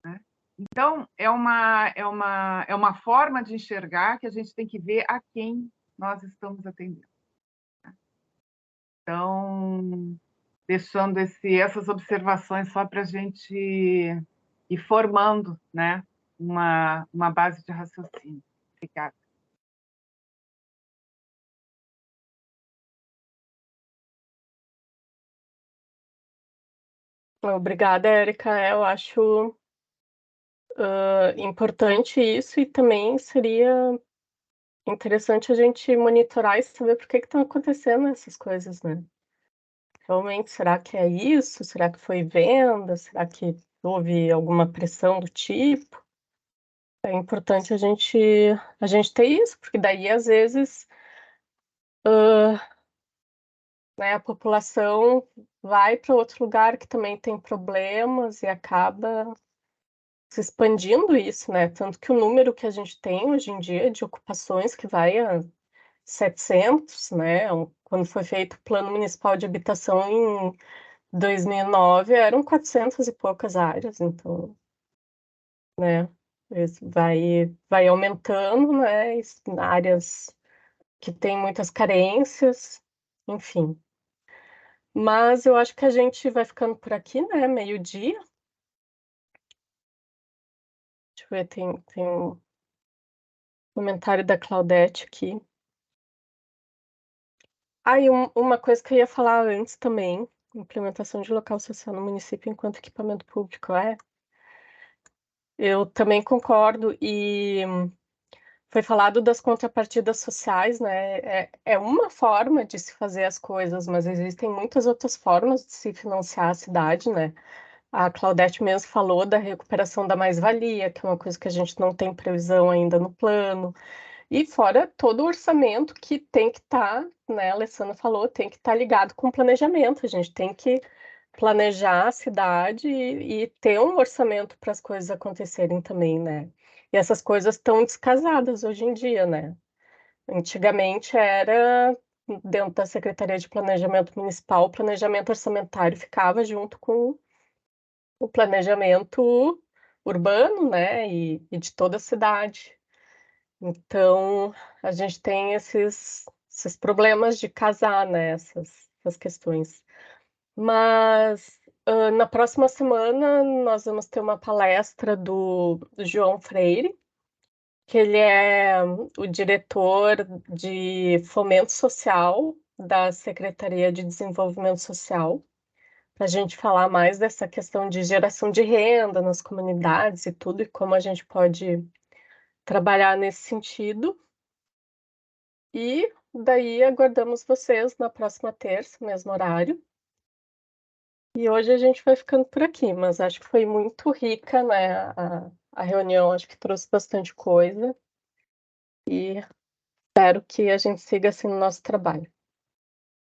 Speaker 3: né? Então, é uma forma de enxergar que a gente tem que ver a quem nós estamos atendendo. Então, deixando essas observações só para a gente ir formando, né, uma base de raciocínio. Obrigada.
Speaker 1: Obrigada, Érica. Eu acho importante isso e também seria interessante a gente monitorar e saber por que estão acontecendo essas coisas, né? Realmente, será que é isso? Será que foi venda? Será que houve alguma pressão do tipo? É importante a gente ter isso, porque daí, às vezes, né, a população vai para outro lugar que também tem problemas e acaba se expandindo isso, né? Tanto que o número que a gente tem hoje em dia de ocupações que vai a 700, né? Quando foi feito o Plano Municipal de Habitação em 2009, eram 400 e poucas áreas, então, né? Vai aumentando, né? Áreas que têm muitas carências, enfim. Mas eu acho que a gente vai ficando por aqui, né? Meio-dia. Deixa eu ver, tem um comentário da Claudete aqui. E uma coisa que eu ia falar antes também, implementação de local social no município enquanto equipamento público. Eu também concordo, e foi falado das contrapartidas sociais, né? É uma forma de se fazer as coisas, mas existem muitas outras formas de se financiar a cidade, né? A Claudete mesmo falou da recuperação da mais-valia, que é uma coisa que a gente não tem previsão ainda no plano. E fora todo o orçamento que tem que estar, né? A Alessandra falou, tem que estar ligado com o planejamento. A gente tem que planejar a cidade e ter um orçamento para as coisas acontecerem também, né? E essas coisas estão descasadas hoje em dia, né? Antigamente era dentro da Secretaria de Planejamento Municipal, o planejamento orçamentário ficava junto com o planejamento urbano, né? E de toda a cidade. Então, a gente tem esses problemas de casar, né? Essas questões. Mas na próxima semana nós vamos ter uma palestra do João Freire, que ele é o diretor de Fomento Social da Secretaria de Desenvolvimento Social, para a gente falar mais dessa questão de geração de renda nas comunidades e tudo, e como a gente pode trabalhar nesse sentido. E daí aguardamos vocês na próxima terça, mesmo horário. E hoje a gente vai ficando por aqui, mas acho que foi muito rica, né, a reunião, acho que trouxe bastante coisa. E espero que a gente siga assim no nosso trabalho.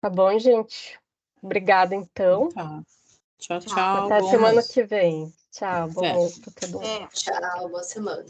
Speaker 1: Tá bom, gente? Obrigada, então.
Speaker 4: Tá. Tchau, tchau.
Speaker 1: Até a
Speaker 4: Bom
Speaker 1: semana
Speaker 4: almoço.
Speaker 1: que vem. Tchau, bom
Speaker 4: Até.
Speaker 1: almoço para todo mundo.
Speaker 5: Tchau, boa semana.